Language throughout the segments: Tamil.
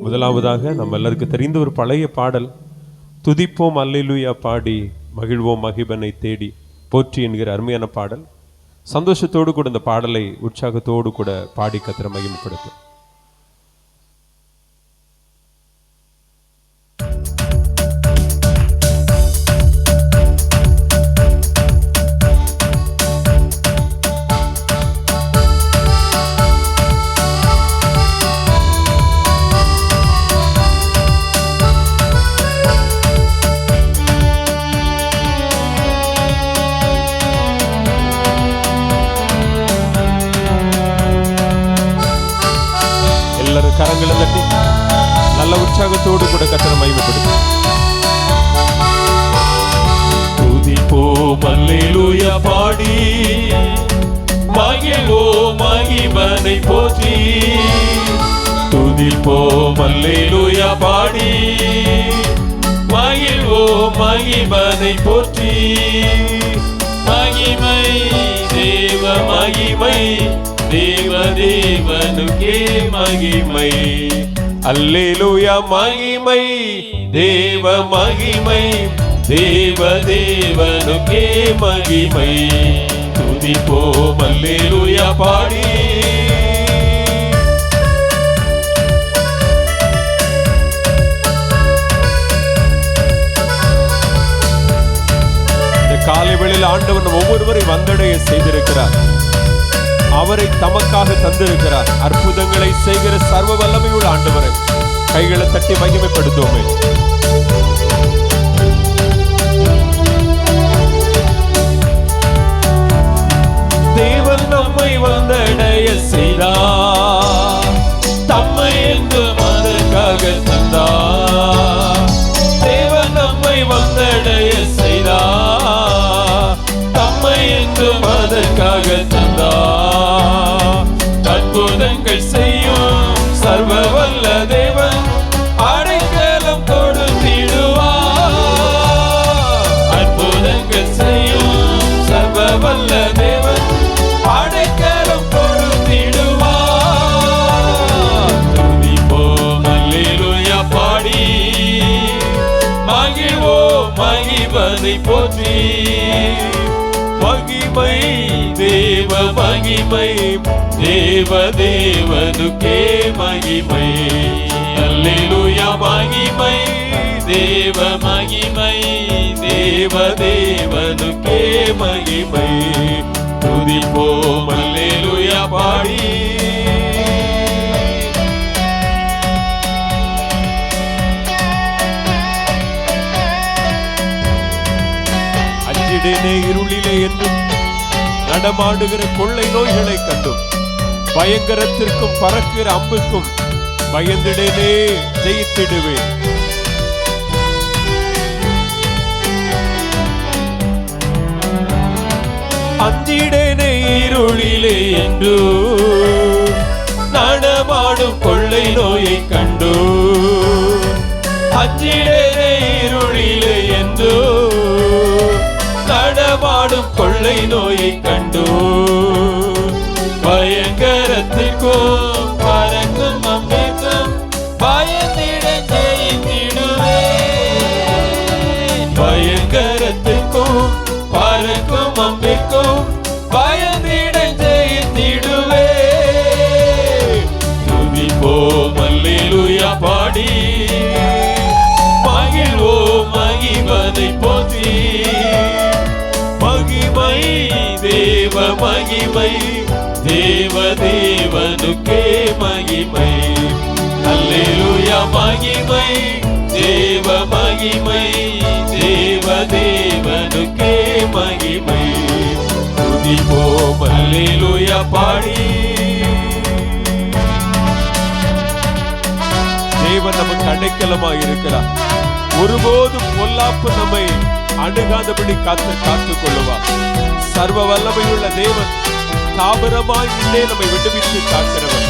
முதலாவதாக நம்ம எல்லாருக்கும் தெரிந்த ஒரு பழைய பாடல், துதிப்போம் அல்லேலூயா பாடி மகிழ்வோம் மகிபனை தேடி போற்றி என்கிற அருமையான பாடல். சந்தோஷத்தோடு கூட இந்த பாடலை உற்சாகத்தோடு கூட பாடி கர்த்தரை மகிமைப்படுத்தும். கரங்களை தட்டி நல்ல உற்சாகத்தோடு கூட கர்த்தரை மகிமைப்படுத்தும். துதிப்போம் அல்லேலூயா பாடி மகிழ்வோம் மகிபனை போற்றி. துதிப்போம் அல்லேலூயா பாடி மகிழ்வோம் மகிபனை போற்றி. மகிமை தேவ மகிமை தேவ தேவனுக்கே மகிமை. அல்லேலூயா மகிமை தேவ மகிமை தேவ தேவனுக்கே மகிமை. துதிப்போம் அல்லேலூயா பாடி. இந்த காலை வேளையில் ஆண்டவர் ஒவ்வொருவரை வந்தடைய செய்திருக்கிறார். அவரை தமக்காக தந்திருக்கிறார். அற்புதங்களை செய்கிற சர்வ வல்லமையுள்ள ஆண்டவரை கைகளை தட்டி மகிமைப்படுத்துவோமே. தேவன் நம்மை வந்தடைய செய்தார், தம்மை என்று மதற்காக தந்தார். தேவன் நம்மை வந்தடைய செய்தார், தம்மை என்று மதற்காக தந்தார். அற்புதங்கள் செய்யும் சர்வ வல்ல தேவன் அடைக்கலம் கொடுத்திடுவார். அற்புதங்கள் செய்யும் சர்வ வல்ல தேவன் அடைக்கலம் கொடுத்திடுவார். துதிப்போம் அல்லேலூயா பாடி மகிழ்வோம் மகிபனை போற்றி. மகிமை தேவ மகிமை தேவ தேவனுக்கே மகிமை. அல்லேலூயா மகிமை தேவ மகிமை தேவ தேவனுக்கே மகிமை. துதிப்போம் அல்லேலூயா பாடி. அஞ்சிடேனே இருளிலே என்றும் நடமாடுகிற கொள்ளை நோய்களை கண்டும் பயங்கரத்திற்கும் பறக்கிற அம்புக்கும் பயந்திடேனே ஜெயித்திடுவேன். அஞ்சிடேனே இருளிலே என்று நடமாடும் கொள்ளை நோயை கண்டு. அஞ்சிடேனே இருளிலே என்று நடமாடும் கொள்ளை நோயை கண்டு. பயங்கரத்திற்கும் பறக்கும் அம்பிற்கும் பயந்திட ஜெயித்திடுவேன். பயங்கரத்திற்கும் பறக்கும் அம்பிற்கும் பயந்திட ஜெயித்திடுவேன். துதிப்போம் அல்லேலூயா பாடி மகிழ்வோம் மகிபனை போற்றி. மகிமை தேவ மகிமை தேவ தேவனுக்கே மகிமை. அல்லேலூயா மகிமை தேவ மகிமை தேவ தேவனுக்கே மகிமை. துதிப்போம் அல்லேலூயா பாடி. தேவன் நமக்கு அடைக்கலமாக இருக்கிறார். ஒருபோதும் பொல்லாப்பு நம்மை அணுகாதபடி காத்துக் கொள்ளுவார். சர்வ வல்லமையுள்ள தேவன் தாபரமாய் முன்னே நம்மை விடுவித்து காக்கிறவர்.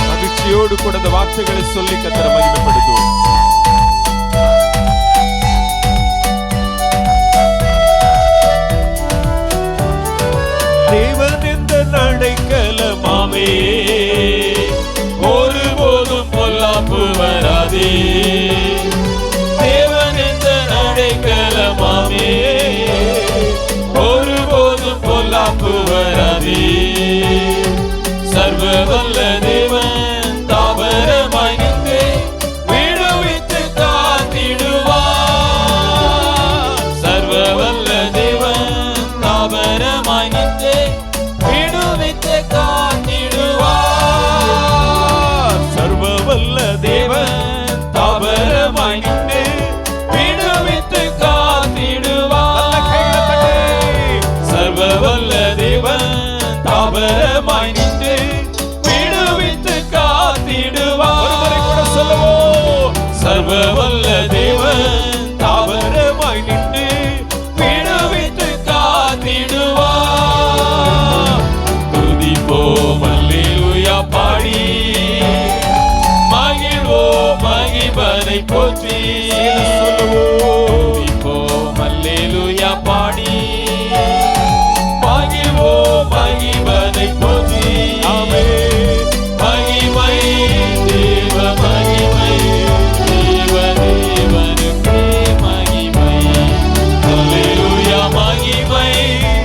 மகிழ்ச்சியோடு கூட இந்த வார்த்தைகளை சொல்லி கர்த்தரை மகிமைப்படுத்துவோம். தேவன் எந்த அடைக்கலமாமே, ஒருபோதும் பொல்லாப்பு சர்வ வல்ல தேவன் தாபரமாய் நின்று விடுவித்து காத்திடுவார். சர்வ வல்ல தேவன் தாபரமாய் நின்று விடுவித்து காத்திடுவார். சர்வ வல்ல தேவன் தாபரமாய் நின்று விடுவித்து காத்திடுவார். சர்வ வல்ல தேவன் தாபரமாய் நின்று விடுவித்து காத்திடுவார். ஒருமுறை கூட சொல்லுவோம். சர்வ வல்ல தேவன் தாபரமாய் நின்று விடுவித்து காத்திடுவார். துதிப்போம் அல்லேலூயா பாடி மகிழ்வோம் மகிபனை போற்றி துதிப்போம் அல்லேலூயா பாடி மகிழ்வோம் மகிபனை போற்றி. ஆமென். மகிமை தேவ மகிமை தேவ தேவனுக்கே மகிமை. அல்லேலூயா மகிமை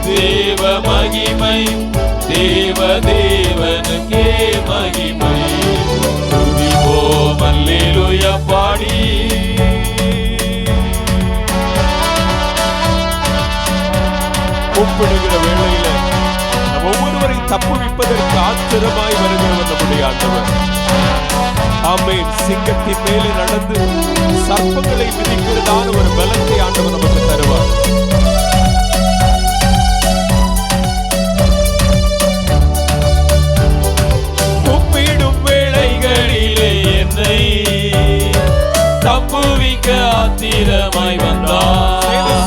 தேவ மகிமை தேவ தேவனுக்கே மகிமை. துதிப்போம் அல்லேலூயா பாடி கூப்பிடுகிற வேளையில நம் ஒவ்வொருவரையும் தப்புவிப்பதற்கு ஆச்சரியமாய் வருகிறவர் நம்முடைய ஆண்டவர். ஆமென். சிங்கத்தின் மேலே நடந்து சர்ப்பங்களை மிதிக்கிறதான ஒரு பலத்தை ஆண்டவர் நமக்கு தருவார். கூப்பிடும் வேளைகளிலே என்னை தப்புவிக்க ஆத்திரமாய் வந்தார்.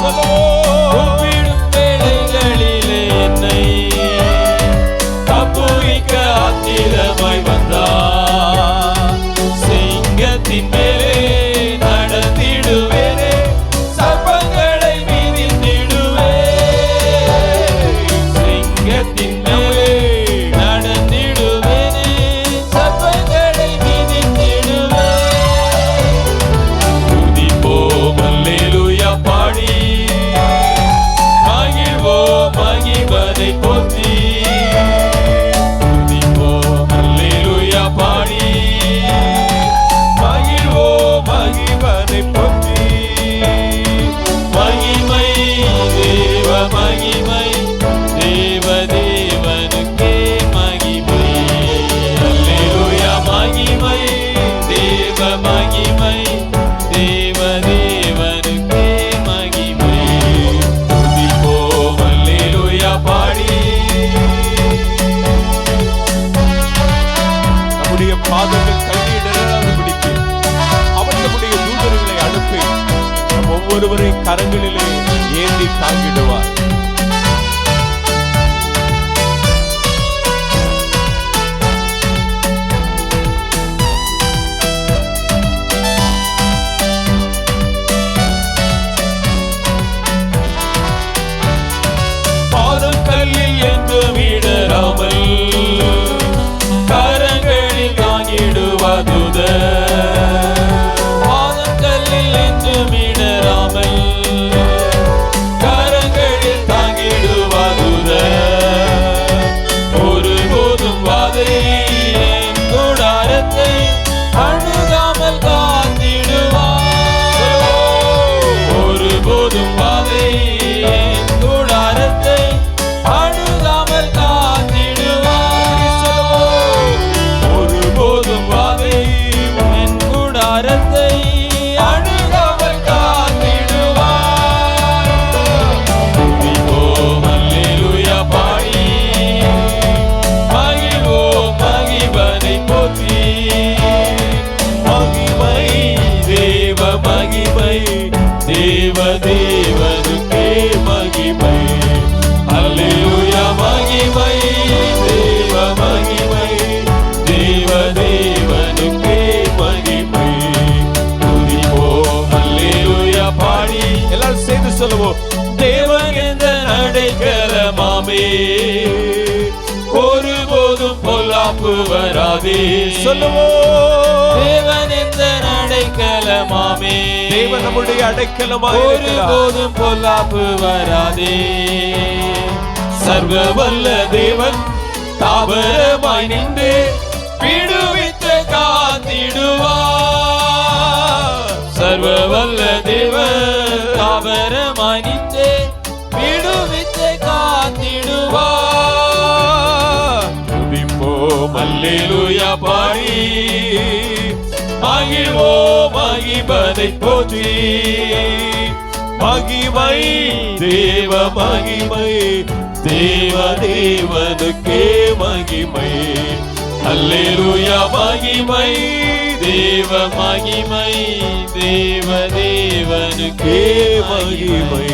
கூப்பிடும் வேளைகளிலே என்னை தப்புவிக்க ஆத்திரமாய் வந்தார். சிங்கத்தின் மேலே நடத்திடுவேனே சர்ப்பங்களை மிதித்திடுவேன். சிங்கத்தின் மேலே நடந்திடுவேனே சர்ப்பங்களை மிதித்திடுவேன். துதிப்போம் அல்லேலூயா பாடி மகிழ்வோம் மகிபனை போற்றி. துதிப்போம் அல்லேலூயா பாடி மகிழ்வோம் மகிபனை போற்றி. மகிமை தேவ மகிமை தேவ தேவனுக்கே மகிமை. அல்லேலூயா மகிமை தேவ மகிமை தேவ தேவனுக்கே மகிமை. துதிப்போம் அல்லேலூயா பாடி நம்முடைய பாதங்கள் கண்ணீடராதபடிக்கு அவர் நம்முடைய தூதர்களை அனுப்பி நம் ஒவ்வொருவரையும் கரங்களிலே ஏந்தி தாங்கிடுவார். பாதம் கல்லில் என்றும் இடராமல் கரங்களில் தாங்கிடுவதுதர். பாதம் கல்லில் என்றும் இடராமல் கரங்களில் தாங்கிடுவதுதர். ஒருபோதும் வாதை என் கூடாரத்தை அணுகாமல் காத்திடுவார். ஒருபோதும் வாதை என் கூடாரத்தை அணுகாமல் காத்திடுவார். ஒருபோதும் வாதை என் கூடாரத்தை அணுகாமல் காத்திடுவார். துதிப்போம் அல்லேலூயா பாடி மகிழ்வோம் மகிபனை போற்றி. மகிமை தேவ மகிமை தேவ தேவனுக்கே மகிமை. அல்லேலூயா மகிமை தேவ மகிமை தேவ தேவனுக்கே மகிமை. துதிப்போம் அல்லேலூயா பாடி எல்லாரும் சேர்ந்து சொல்லுவோம். தேவன் என்ற அடைக்கலமாமே ஒருபோதும் பொல்லாப்பு வராதே. சொல்லுவோம். தேவன் என்ற அடைக்கலமாமே தேவன் நம்முடைய அடைக்கலமாய் இருக்கிறார். ஒருபோதும் பொல்லாப்பு வராதே. சர்வ வல்ல தேவன் தாபரமாய் நின்று விடுவித்து காத்திடுவார். சர்வ வல்ல தேவன் தாபரமாய் நின்று விடுவித்து காத்திடுவார். துதிப்போம் அல்லேலூயா பாடி மகிழ்வோம் மகிபதை போற்றி. மகிமை தேவ மகிமை தேவ தேவனுக்கே மகிமை. அல்லேலூயா மகிமை தேவ மகிமை தேவ தேவனுக்கே மகிமை.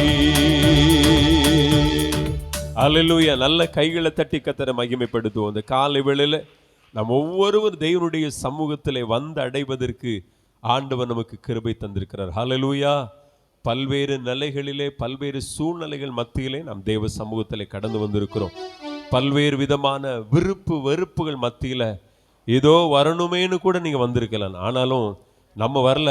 அல்லேலூயா. நல்ல கைகளை தட்டி கர்த்தரை மகிமைப்படுத்துவோம். இந்த காலை வேளையில நாம் ஒவ்வொருவர் தேவனுடைய சமூகத்திலே வந்து அடைவதற்கு ஆண்டவர் நமக்கு கிருபை தந்திருக்கிறார். ஹல்லேலூயா. பல்வேறு நிலைகளிலே பல்வேறு சூழ்நிலைகள் மத்தியிலே நாம் தேவ சமூகத்திலே கடந்து வந்திருக்கிறோம். பல்வேறு விதமான விருப்பு வெறுப்புகள் மத்தியில ஏதோ வரணுமேனு கூட நீங்க வந்திருக்கலாம். ஆனாலும் நம்ம வரல,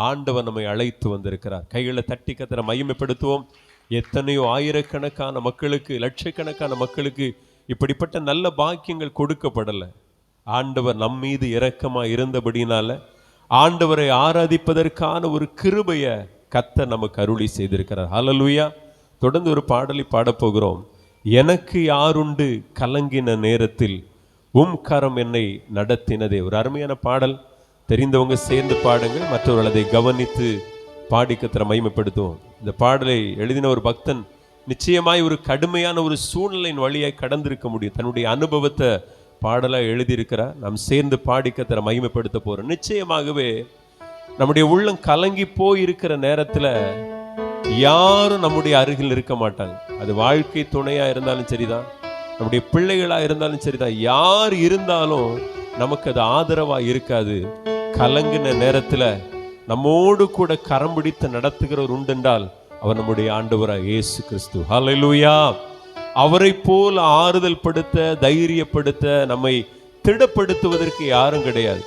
ஆண்டவர் நம்மை அழைத்து வந்திருக்கிறார். கைகளை தட்டி கர்த்தரை மகிமைப்படுத்துவோம். எத்தனையோ ஆயிரக்கணக்கான மக்களுக்கு, லட்சக்கணக்கான மக்களுக்கு இப்படிப்பட்ட நல்ல பாக்கியங்கள் கொடுக்கப்படலை. ஆண்டவர் நம் மீது இரக்கமா இருந்தபடினால ஆண்டவரை ஆராதிப்பதற்கான ஒரு கிருபையை கர்த்தர் நமக்கு அருளி செய்திருக்கிறார். ஹல்லேலூயா. தொடர்ந்து ஒரு பாடலை பாடப்போகிறோம். எனக்கு யாருண்டு கலங்கின நேரத்தில் உம் கரம் என்னை நடத்தினதே. ஒரு அருமையான பாடல். தெரிந்தவங்க சேர்ந்து பாடுங்கள், மற்றவர்கள் அதை கவனித்து பாடி கர்த்தரை மகிமைப்படுத்துவோம். இந்த பாடலை எழுதின ஒரு பக்தன் நிச்சயமாய் ஒரு கடுமையான ஒரு சூழ்நிலையின் வழியாய் கடந்திருக்க முடியும். தன்னுடைய அனுபவத்தை பாடலாக எழுதியிருக்கிறார். நாம் சேர்ந்து பாடி கர்த்தரை மகிமைப்படுத்த போறோம். நிச்சயமாகவே நம்முடைய உள்ளம் கலங்கி போயிருக்கிற நேரத்தில் யாரும் நம்முடைய அருகில் இருக்க மாட்டாங்க. அது வாழ்க்கை துணையா இருந்தாலும் சரிதான், நம்முடைய பிள்ளைகளா இருந்தாலும் சரிதான், யார் இருந்தாலும் நமக்கு அது ஆதரவா இருக்காது. கலங்கின நேரத்தில் நம்மோடு கூட கரம் பிடித்து நடத்துகிறவர் உண்டென்றால் அவர் நம்முடைய ஆண்டவராக இயேசு கிறிஸ்து. ஹல்லேலூயா. அவரை போல் ஆறுதல் படுத்த, தைரியப்படுத்த, நம்மை திடப்படுத்துவதற்கு யாரும் கிடையாது.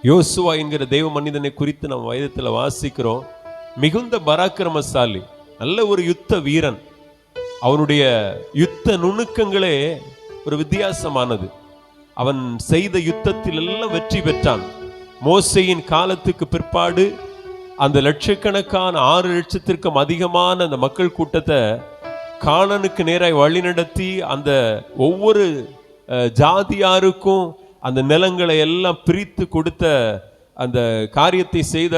யோசுவா என்கிற தெய்வ மனிதனை குறித்து நம்ம வேதத்தில் வாசிக்கிறோம். மிகுந்த பராக்கிரமசாலி, நல்ல ஒரு யுத்த வீரன். அவனுடைய யுத்த நுணுக்கங்களே ஒரு வித்தியாசமானது. அவன் செய்த யுத்தத்தில் எல்லாம் வெற்றி பெற்றான். மோசேயின் காலத்துக்கு பிற்பாடு அந்த லட்சக்கணக்கான 6 லட்சத்திற்கும் அதிகமான அந்த மக்கள் கூட்டத்தை கானானுக்கு நேராய் வழிநடத்தி அந்த ஒவ்வொரு ஜாதியாருக்கும் அந்த நிலங்களை எல்லாம் பிரித்து கொடுத்த அந்த காரியத்தை செய்த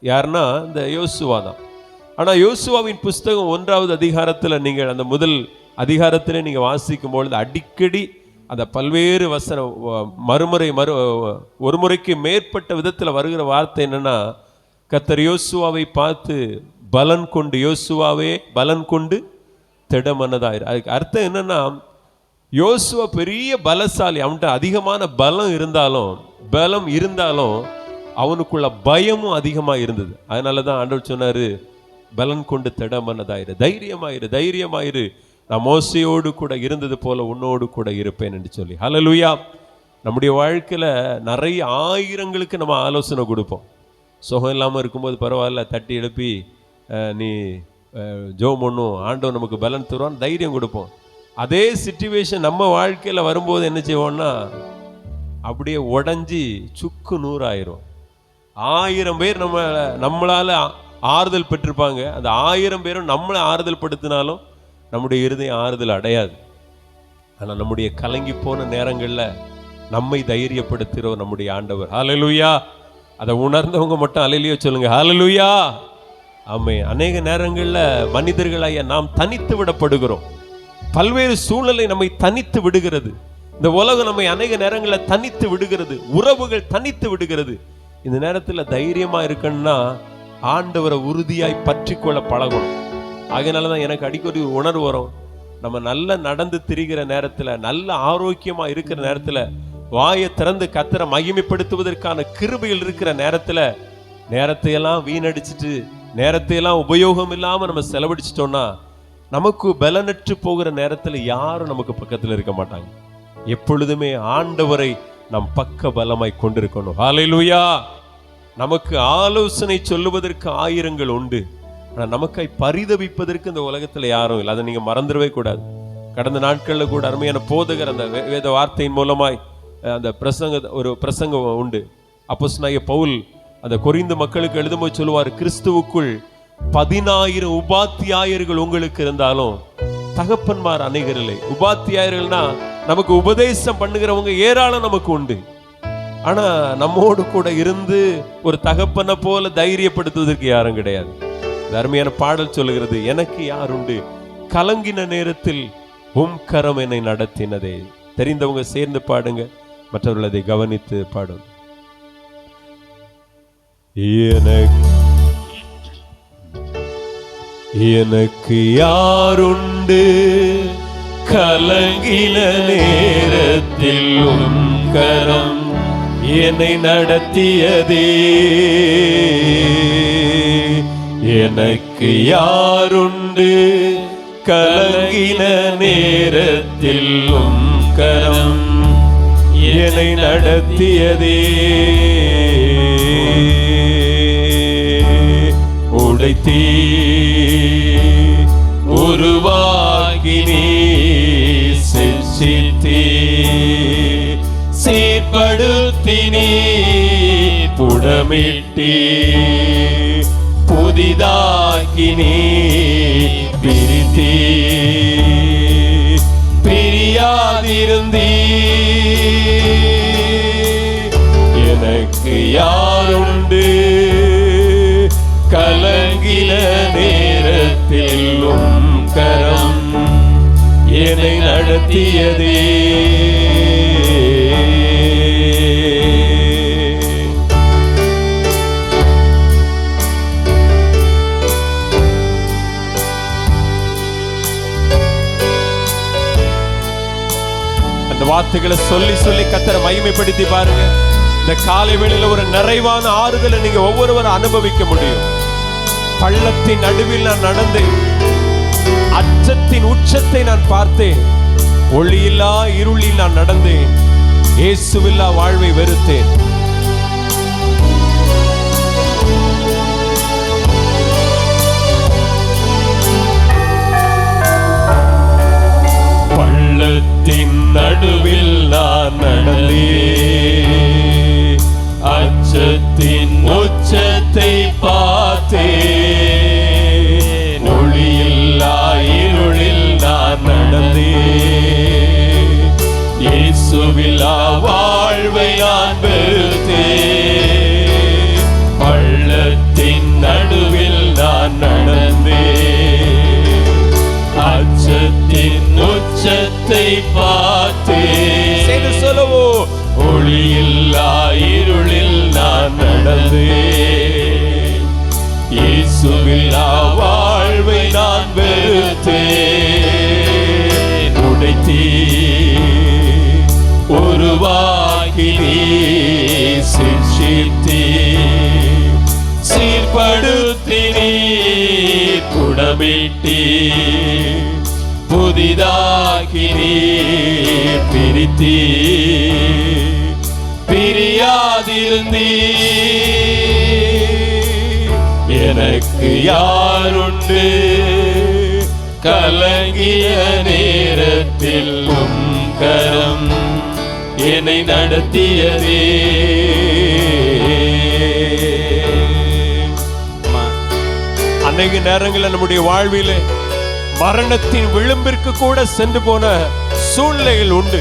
யாருன்னா இந்த யோசுவா தான். ஆனால் யோசுவாவின் புஸ்தகம் 1வது அதிகாரத்தில் நீங்கள் அந்த முதல் அதிகாரத்தில் நீங்கள் வாசிக்கும் பொழுது அடிக்கடி அந்த பல்வேறு ஒரு முறைக்கு மேற்பட்ட விதத்தில் வருகிற வார்த்தை என்னன்னா, கர்த்தர் யோசுவாவை பார்த்து பலன் கொண்டு, யோசுவாவே பலன் கொண்டு திடமனதாயிரு. அதுக்கு அர்த்தம் என்னன்னா, யோசுவா பெரிய பலசாலி. அவன்கிட்ட அதிகமான பலம் இருந்தாலும் அவனுக்குள்ள பயமும் அதிகமாக இருந்தது. அதனால தான் ஆண்டவர் சொன்னாரு, பலன் கொண்டு திடமனதாயிரு, தைரியமாயிரு, நான் மோசையோடு கூட இருந்தது போல உன்னோடு கூட இருப்பேன் என்று சொல்லி. ஹல்லேலூயா. நம்முடைய வாழ்க்கையில் நிறைய ஆயிரங்களுக்கு நம்ம ஆலோசனை கொடுப்போம். சுகம் இல்லாமல் இருக்கும்போது பரவாயில்ல, தட்டி எழுப்பி நீ ஜெபம் பண்ணும், ஆண்டவன் நமக்கு பலன் தருவான், தைரியம் கொடுப்போம். அதே சிச்சுவேஷன் நம்ம வாழ்க்கையில் வரும்போது என்ன செய்வோம்னா, அப்படியே உடஞ்சி சுக்கு நூறாயிரும். 1000 பேர் நம்மளால ஆறுதல் பெற்றிருப்பாங்க. அந்த 1000 பேரும் நம்மளை ஆறுதல் படுத்தினாலும் நம்முடைய இருதயம் ஆறுதல் அடையாது. ஆனால் நம்முடைய கலங்கி போன நேரங்களில் நம்மை தைரியப்படுத்துகிறவர் நம்முடைய ஆண்டவர். ஹல்லேலூயா. அதை உணர்ந்தவங்க மட்டும் அல்லேலூயா சொல்லுங்க. ஹல்லேலூயா. ஆமென். அநேக நேரங்களில் மனிதர்களாய நாம் தனித்து விடப்படுகிறோம். பல்வேறு சூழ்நிலை நம்மை தனித்து விடுகிறது. இந்த உலகம் நம்மை அநேக நேரங்களில் தனித்து விடுகிறது. உறவுகள் தனித்து விடுகிறது. இந்த நேரத்தில் தைரியமா இருக்கணும்னா ஆண்டவரை உறுதியாய் பற்றி கொள்ள பழகணும். அதனாலதான் எனக்கு அடிக்கடி உணர்வு வரும். நம்ம நல்லா நடந்து திரிகிற நேரத்தில், நல்ல ஆரோக்கியமா இருக்கிற நேரத்தில், வாயை திறந்து கர்த்தரை மகிமைப்படுத்துவதற்கான கிருபையில் இருக்கிற நேரத்தையெல்லாம் வீணடிச்சிட்டு, நேரத்தையெல்லாம் உபயோகம் இல்லாம நம்ம செலவழிச்சிட்டோம்னா, நமக்கு பலனற்று போகிற நேரத்தில் யாரும் நமக்கு பக்கத்தில் இருக்க மாட்டாங்க. எப்பொழுதுமே ஆண்டவரை நம் பக்க பலமாய் கொண்டிருக்கணும். ஹல்லேலூயா. நமக்கு ஆலோசனை சொல்லுவதற்கு ஆயிரங்கள் உண்டு, ஆனால் நமக்காய் பரிதபிப்பதற்கு இந்த உலகத்தில் யாரும் இல்லை. அதை நீங்க மறந்துடவே கூடாது. கடந்த நாட்களில் கூட அருமையான போதகர் அந்த வேத வார்த்தையின் மூலமாய் அந்த ஒரு பிரசங்கம் உண்டு. அப்போஸ்தலனாகிய பவுல் அந்த கொரிந்து மக்களுக்கு எழுதும்போது சொல்லுவார், கிறிஸ்துவுக்குள் 10,000 உபாத்தியாயர்கள் உங்களுக்கு இருந்தாலும் தகப்பன்மார் அநேகர் இல்லை. உபாத்தியாயர்கள்னா நமக்கு உபதேசம் பண்ணுகிறவங்க ஏராளம் நமக்கு உண்டு. ஆனா நம்மோடு கூட இருந்து ஒரு தகப்பனை போல தைரியப்படுத்துவதற்கு யாரும் கிடையாது. அருமையான பாடல் சொல்லுகிறது, எனக்கு யார் உண்டு, கலங்கின நேரத்தில் உம் கரம் என்னை நடத்தினதே. தெரிந்தவங்க சேர்ந்து பாடுங்க, மற்றவர்கள் அதை கவனித்து பாடும். எனக்கு யாருண்டு, கலங்கின நேரத்தில் உம் கரம் என்னை நடத்தியதே. எனக்கு யாருண்டு, கலங்கின நேரத்தில் உம் கரம் என்னை நடத்தியதே. உடைத்தீ உருவாகி நீ சிருஷ்டித்தீ, சீர்படுத்தி நீ புடமிட்டீ, புதிதாக்கி நீ பிரித்தீ, பிரியாதிருந்தீ. எனக்கு யாருண்டு, கலங்கின நேரத்தில் உம் கரம் என்னை நடத்தியதே. அந்த வார்த்தைகளை சொல்லி சொல்லி கர்த்தரை மகிமைப்படுத்தி பாருங்க. இந்த காலை வேளையில ஒரு நிறைவான ஆறுதலை நீங்க ஒவ்வொருவரும் அனுபவிக்க முடியும். பள்ளத்தின் நடுவில் நான் நடந்தேன், அச்சத்தின் உச்சத்தை நான் பார்த்தேன். ஒளியில்லா இருளில் நான் நடந்தேன், இயேசுவில்லா வாழ்வை வெறுத்தேன். பள்ளத்தின் நடுவில் நான் நடந்தேன், அச்சத்தின் உச்சத்தை பார்த்தேன். ஒளியில்லா இருளில் நான் நடந்தேன், இயேசுவில்லா வாழ்வை நான் வெறுத்தேன். பள்ளத்தின் நடுவில் நான் நடந்தேன், அச்சத்தின் உச்சத்தை பார்த்தேன். சொல்லவோ, ஒளியில்லா இருளில் நான் நடந்தேன், இயேசுவில்லா வாழ்வை நான் வெறுத்தேன். உடைத்தீ உருவாக்கி நீ சிருஷ்டித்தீ, சீர்படுத்தி நீ புடமிட்டீ, புதிதாக்கி நீ பிரித்தீ, பிரியாதிருந்தீ. எனக்கு யாருண்டு, கலங்கிய நேரத்தில் உம் கரம் என்னை நடத்தியதே. அநேக நேரங்களில் நம்முடைய வாழ்விலே மரணத்தின் விளிம்பிற்கு கூட சென்று போன சூழ்நிலைகள் உண்டு.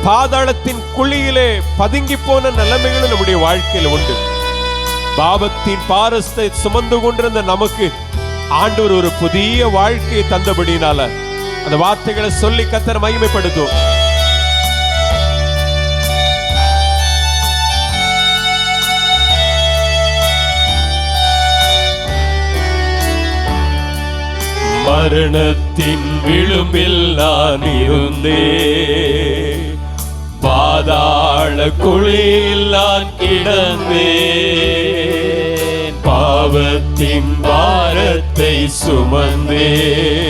பாதாளத்தின் குழியிலே பதுங்கி போன நிலைமைகளும் நம்முடைய வாழ்க்கையில் உண்டு. பாவத்தின் பாரத்தை சுமந்து கொண்டிருந்த நமக்கு ஆண்டவர் ஒரு புதிய வாழ்க்கையை தந்தபடினால அந்த வார்த்தைகளை சொல்லி கர்த்தரை மகிமைப்படுத்தும். மரணத்தின் விளிம்பில் நான் இருந்தேன், பாதாள குழியில் நான் கிடந்தேன். பாவத்தின் பாரத்தை சுமந்தேன்,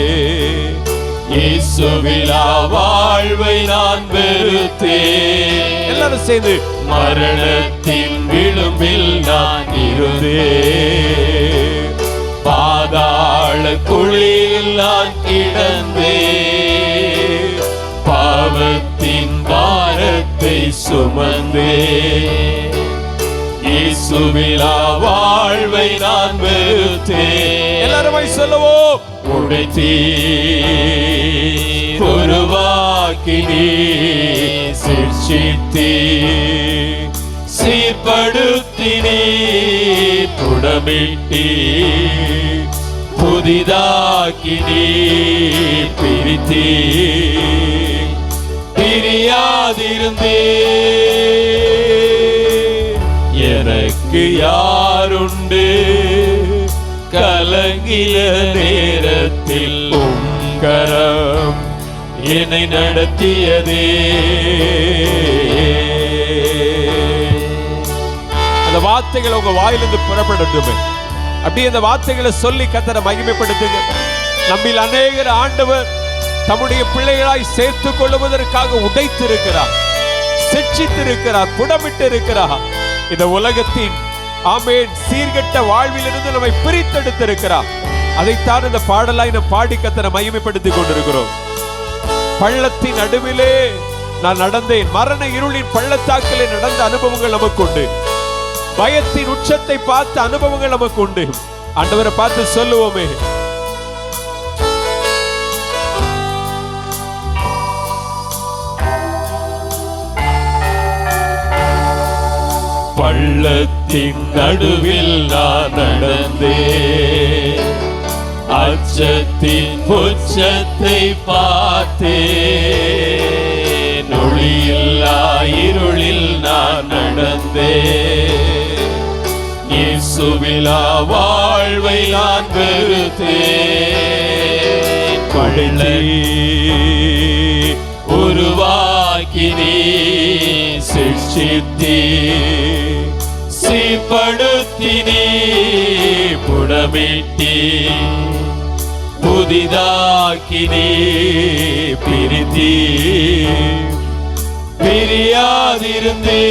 இயேசுவில்லா வாழ்வை நான் வெறுத்தேன். எல்லாரும் சேர்ந்து, மரணத்தின் விளிம்பில் நான் இருந்தேன், பாதாள குழியில் நான் கிடந்தேன். பாரத்தை சுமந்தே இயேசுவிலா வாழ்வை நான் வெறுத்தேன். எல்லாருமே சொல்லுவோ, உடைத்தீ உருவாக்கினீ சிக்ஷித்தீ சீர்படுத்தினீ புடமிட்டீ புதிதாக்கினீ பிரித்தீ பிரியாதிருந்தே எனக்கு யாருண்டு கலங்கிய நேரத்தில் உங்கரம் என்னை நடத்தியதே. அந்த வார்த்தைகள் உங்க வாயிலிருந்து புறப்படட்டுமே. அப்படியே அந்த வார்த்தைகளை சொல்லி கர்த்தரை மகிமைப்படுத்துங்க. நம்மில் அநேகர் ஆண்டவர் தம்முடைய பிள்ளைகளாய் சேர்த்துக் கொள்வதற்காக உடைத்திருக்கிறார், சிட்சித்திருக்கிறார், புடமிட்டு இருக்கிறார். இந்த உலகத்தின் ஆமென் சீர்கெட்ட வாழ்விலிருந்து நம்மை பிரித்தெடுத்திருக்கிறார். அதைத்தான் இந்த பாடலாய் நாம் பாடி கர்த்தரை மகிமைப்படுத்திக் கொண்டிருக்கிறோம். பள்ளத்தின் நடுவிலே நான் நடந்தேன், மரண இருளின் பள்ளத்தாக்கிலே நடந்த அனுபவங்கள் நமக்கு உண்டு. பயத்தின் உச்சத்தை பார்த்த அனுபவங்கள் நமக்கு உண்டு. ஆண்டவரை பார்த்து சொல்லுவோமே, பள்ளத்தின் நடுவில் நான் நடந்தேன், அச்சத்தின் உச்சத்தை பார்த்தேன், ஒளியில்லா இருளில் நான் நடந்தேன், இயேசுவிலா வாழ்வை நான் வெறுத்தேன். பள்ளத்தை உருவாக்கினீ சிக்ஷித்தீ சீர்படுத்தினீ புடமிட்டீ புதிதாக்கினீ பிரித்தீ பிரியாதிருந்தே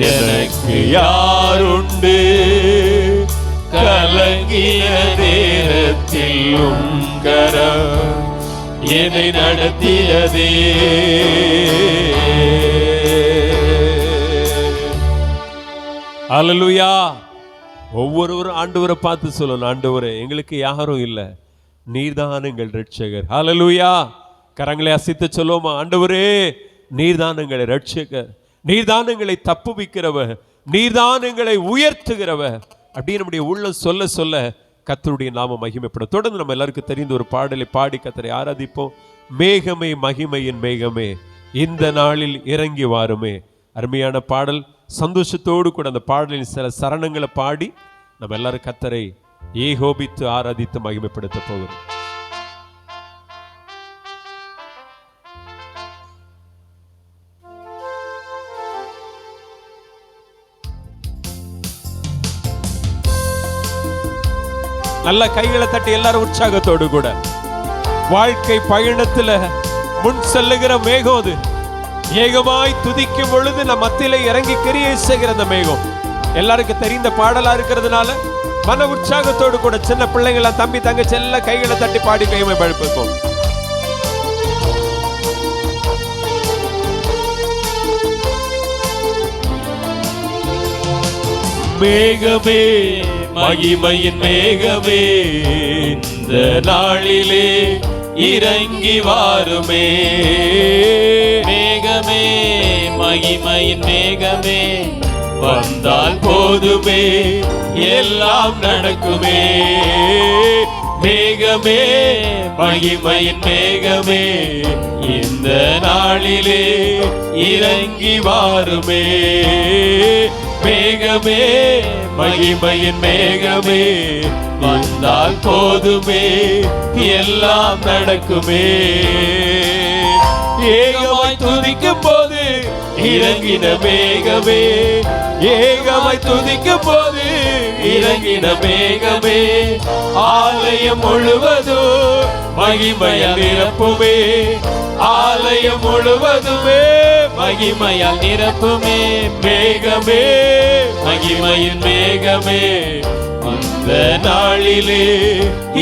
எனக்கு யாருண்டு கலங்கிய நேரத்தில் உங்கரம் என்னை நடத்தியதே. அல்லேலூயா. ஒவ்வொருவரும் ஆண்டவரை பார்த்து சொல்லணும், ஆண்டவரே எங்களுக்கு யாரும் இல்லை, நீர்தான் எங்கள் ரட்சகர். அல்லேலூயா. கரங்களை அசைத்து சொல்லுவோமா, ஆண்டவரே நீர்தான் எங்களை ரட்சகர், நீர்தான் எங்களை தப்புவிக்கிறவர், நீர்தான் எங்களை உயர்த்துகிறவர் அப்படின்னு நம்முடைய உள்ளம் சொல்ல சொல்ல கர்த்தருடைய நாமம் மகிமைப்படும். தொடர்ந்து நம்ம எல்லாருக்கும் தெரிந்த ஒரு பாடலை பாடி கர்த்தரை ஆராதிப்போம். மேகமே மகிமையின் மேகமே இந்த நாளில் இறங்கி வாருமே. அருமையான பாடல். சந்தோஷத்தோடு கூட அந்த பாடலின் சில சரணங்களை பாடி நம்ம எல்லாரும் கர்த்தரை ஏகோபித்து ஆராதித்து மகிமைப்படுத்த போகிறோம். நல்ல கைகளை தட்டி எல்லாரும் உற்சாகத்தோடு கூட வாழ்க்கை பயணத்துல முன் செல்லுகிற மேகம் அது. ஏகமாய் துதிக்கும் பொழுது நம் மத்தியில இறங்கி கிரியை செய்கிற அந்த மேகம் எல்லாருக்கும் தெரிந்த பாடலா இருக்கிறதுனால மன உற்சாகத்தோடு கூட சின்ன பிள்ளைங்கள தம்பி தங்கச்சி எல்லாம் கைகளை தட்டி பாடி கைமை பழுப்போம். மேகமே மகிமையின் மேகமே இந்த நாளிலே இறங்கி வாருமே. மேகமே மகிமையின் மேகமே வந்தால் போதுமே எல்லாம் நடக்குமே. மேகமே மகிமையின் மேகமே இந்த நாளிலே இறங்கி வாருமே. மேகமே மகிமையின் மேகமே வந்தால் போதுமே எல்லாம் நடக்குமே. ஏகமாய் துதிக்கும் போது இறங்கின மேகமே, ஏகமாய் துதிக்கும் போது இறங்கின மேகமே ஆலயம் முழுவதும் மகிமையால் நிரப்புமே. ஆலயம் முழுவதுமே மகிமையால் நிரப்புமே. மேகமே மகிமையின் மேகமே வந்த இந்த நாளிலே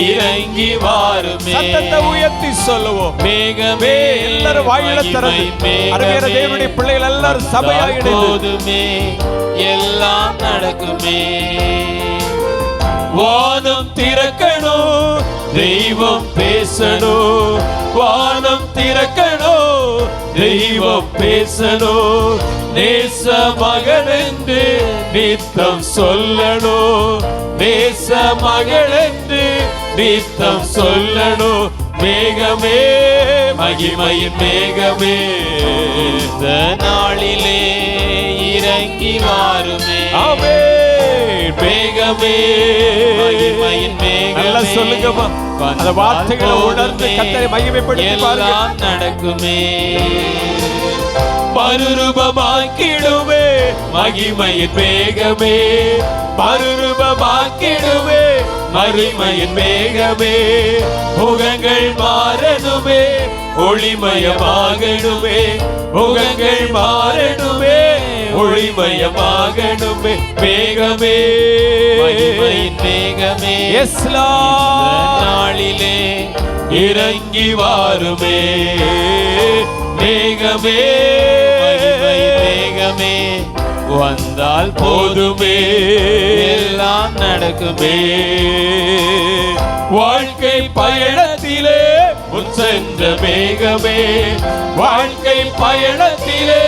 இறங்கி வாருமே. சத்தத்தை உயர்த்தி சொல்லுவோம். மேகமே எல்லாரும் வாயில திறந்து அருமையான தேவனுடைய பிள்ளைகள் எல்லாரும் சபையாய் போதுமே எல்லாம் நடக்குமே. வானம் திறக்கணும், தெய்வம் பேசணும். வானம் திறக்கணும், தெய்வம் பேசணும். நேச மகன் என்று நித்தம் சொல்லணும். நேச மகள் என்று நித்தம் சொல்லணும். மேகமே மகிமையின் மேகமே இந்த நாளிலே இறங்கி வாருமே. ஆமென். மேகமே மகிமையின் மேகமே. நல்லா சொல்லுங்கம்மா. அந்த வார்த்தைகளை உணர்ந்து கர்த்தரை மகிமைப்படுத்தி பாருங்க. நடக்குமே. மறுரூபமாக்கிடுமே மகிமையின் மேகமே. மறுரூபமாக்கிடுமே மகிமையின் மேகமே. முகங்கள் மாறணுமே, ஒளிமயமாகணுமே. முகங்கள் மாறணுமே, ஒளிமயமாகணுமே. மேகமே மகிமையின் மேகமே. நாளிலே இறங்கி வாருமே. மேகமே மேகமே வந்தால் போதுமே எல்லாம் நடக்குமே. வாழ்க்கை பயணத்திலே முன் சென்ற மேகமே. வாழ்க்கை பயணத்திலே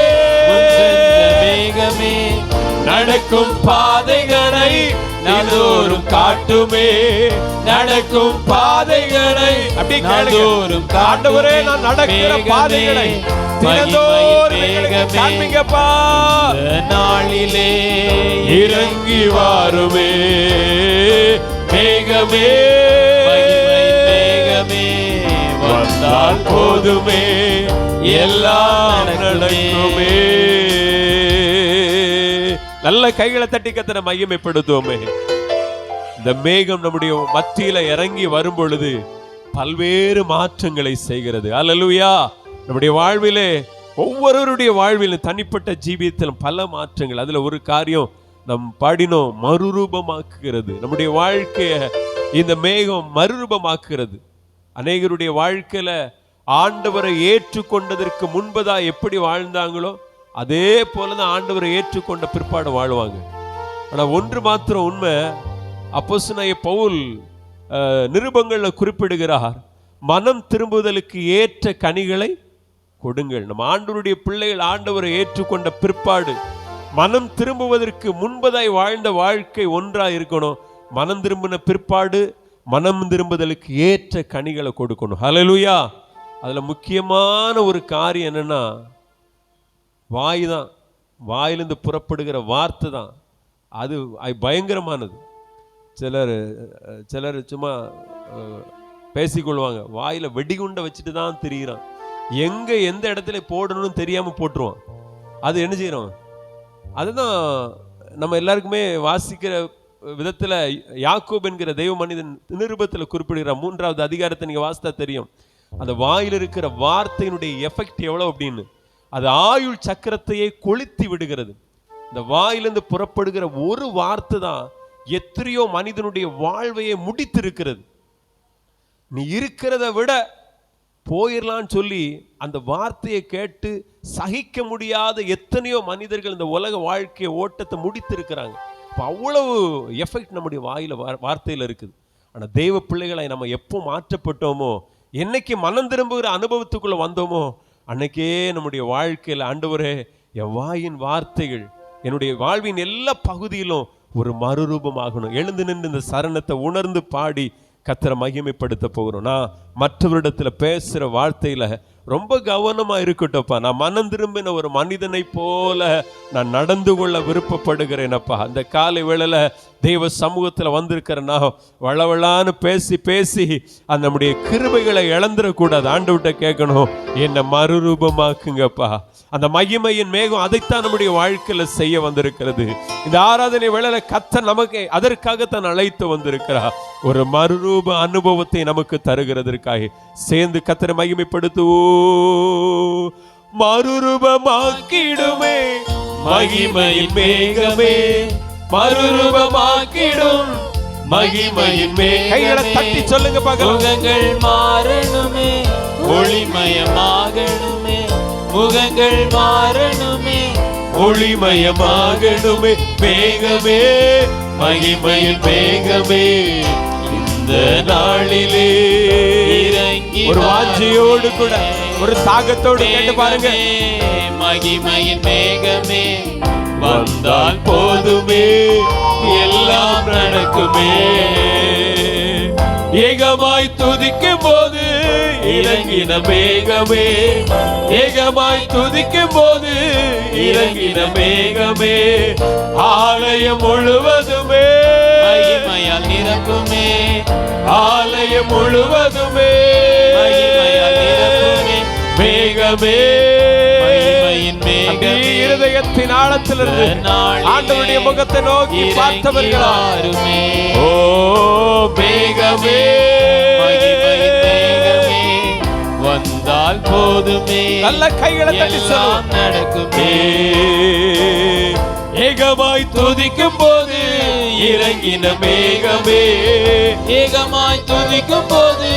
முன் சென்ற மேகமே. நடக்கும் பாதைகளை நாள்தோறும் காட்டுமே. நடக்கும் பாதைகளை நாள்தோறும் காட்டுவரே. நான் நடக்கிற பாதைகளை காண்பிங்கப்பா. நாளிலே இறங்கி வாருமே. மேகமே மேகமே வந்தால் போதுமே எல்லாம் நடக்குமே. நல்ல கைகளை தட்டி கர்த்தரை மகிமைப்படுத்துவோமே. இந்த மேகம் நம்முடைய மத்தியில இறங்கி வரும் பொழுது பல்வேறு மாற்றங்களை செய்கிறது. அல்லேலூயா. நம்முடைய வாழ்விலே ஒவ்வொருவருடைய வாழ்விலும் தனிப்பட்ட ஜீவியத்திலும் பல மாற்றங்கள். அதுல ஒரு காரியம் நம் பாடினோம், மறுரூபமாக்குகிறது. நம்முடைய வாழ்க்கைய இந்த மேகம் மறுரூபமாக்குகிறது. அநேகருடைய வாழ்க்கையில ஆண்டவரை ஏற்றுக்கொண்டதற்கு முன்பதா எப்படி வாழ்ந்தாங்களோ அதே போலதான் ஆண்டவரை ஏற்றுக்கொண்ட பிற்பாடு வாழ்வாங்க. ஆனா ஒன்று மாத்திரம் உண்மை, அப்போஸ்தலனாகிய பவுல் நிருபங்கள்ல குறிப்பிடுகிறார், மனம் திரும்புதலுக்கு ஏற்ற கனிகளை கொடுங்கள். நம்ம ஆண்டவருடைய பிள்ளைகள் ஆண்டவரை ஏற்றுக்கொண்ட பிற்பாடு மனம் திரும்புவதற்கு முன்பதாய் வாழ்ந்த வாழ்க்கை ஒன்றா இருக்கணும். மனம் திரும்பின பிற்பாடு மனம் திரும்புதலுக்கு ஏற்ற கனிகளை கொடுக்கணும். ஹல்லேலூயா. அதுல முக்கியமான ஒரு காரியம் என்னன்னா, வாய் தான். வாயிலிருந்து புறப்படுகிற வார்த்தை தான் அது பயங்கரமானது. சிலர் சும்மா பேசிக்கொள்வாங்க, வாயில வெடிகுண்டை வச்சுட்டு தான் திரியிறான். எங்க எந்த இடத்துல போடணும்னு தெரியாம போட்டுருவான். அது என்ன செய்யறோம்? அதுதான் நம்ம எல்லாருக்குமே வாசிக்கிற விதத்துல யாக்கோபு என்கிற தெய்வ மனிதன் நிருபத்தில் குறிப்பிடுகிற 3வது அதிகாரத்தை நீங்க வாசித்தா தெரியும். அந்த வாயில் இருக்கிற வார்த்தையினுடைய எஃபெக்ட் எவ்வளவு அப்படின்னு. அது ஆயுள் சக்கரத்தையே கொளுத்தி விடுகிறது. இந்த வாயிலிருந்து புறப்படுகிற ஒரு வார்த்தை தான் எத்தனையோ மனிதனுடைய வாழ்வையை முடித்திருக்கிறது. நீ இருக்கிறத விட போயிடலான்னு சொல்லி அந்த வார்த்தையை கேட்டு சகிக்க முடியாத எத்தனையோ மனிதர்கள் இந்த உலக வாழ்க்கையை ஓட்டத்தை முடித்திருக்கிறாங்க. அவ்வளவு எஃபெக்ட் நம்முடைய வார்த்தையில் இருக்குது. ஆனால் தெய்வ பிள்ளைகளை நம்ம எப்போ மாற்றப்பட்டோமோ, என்னைக்கு மனம் திரும்புகிற அனுபவத்துக்குள்ள வந்தோமோ, அன்னைக்கே நம்முடைய வாழ்க்கையில் ஆண்டவரே என் வாயின் வார்த்தைகள் என்னுடைய வாழ்வின் எல்லா பகுதியிலும் ஒரு மறுரூபமாகணும். எழுந்து நின்று இந்த சரணத்தை உணர்ந்து பாடி கர்த்தரை மகிமைப்படுத்த போகிறோம். நான் மற்றவரிடத்துல பேசுற வார்த்தையில ரொம்ப கவனமா இருக்கட்டும்ப்பா. நான் மனம் திரும்பின ஒரு மனிதனை போல நான் நடந்து கொள்ள விருப்பப்படுகிறேனப்பா. அந்த காலை வேளையில தெய்வ சமூகத்துல வந்திருக்கிறேன்னா வளவளான்னு பேசி பேசி அந்த நம்முடைய கிருபைகளை இழந்துடக்கூடாது. ஆண்டவர்கிட்ட கேட்கணும், என்னை மறுரூபமாக்குங்கப்பா. அந்த மகிமையின் மேகம் அதைத்தான் நம்முடைய வாழ்க்கையில செய்ய வந்திருக்கிறது. இந்த ஆராதனை வேளையில கர்த்தர் நமக்கு அதற்காகத்தான் அழைத்து வந்திருக்கிறார். ஒரு மறுரூப அனுபவத்தை நமக்கு தருகிறதற்காக சேர்ந்து கர்த்தரை மகிமைப்படுத்துவோம். மறுரூபமாக்கிடுமே மகிமையின் மேகமே. மறுரூபமாக்கிடும் மகிமையின் கைகளை தட்டி சொல்லுங்க பார்க்கலாம். முகங்கள் மாறணுமே, ஒளிமயமாகணுமே, முகங்கள் மாறணுமே, ஒளிமயமாகணுமே, மேகமே மகிமையின் மேகமே இந்த நாளிலே இறங்கி ஒரு வாஞ்சையோடு கூட ஒரு தாகத்தோடு கேட்டு பாருங்க. மகிமையின் மேகமே வந்தால் போதுமே எல்லாம் நடக்குமே. ஏகமாய் துதிக்கும் போது இறங்கின மேகமே, ஏகமாய் துதிக்கும் போது இறங்கின மேகமே ஆலயம் முழுவதுமே மகிமையால் நிரப்புமே, ஆலயம் முழுவதுமே மகிமையால் நிரப்புமே, மேகமே மகிமையின் மேகமே இருதயத்தின் ஆழத்திலிருந்து ஆண்டவருடைய முகத்தை நோக்கி பார்த்தவர்களா, ஓ மேகமே மகிமையின் மேகமே வந்தால் போதுமே நல்ல கைகளை தட்டி எல்லாம் நடக்குமே. ஏகமாய் துதிக்கும் போது இறங்கின மேகமே, ஏகமாய் துதிக்கும் போது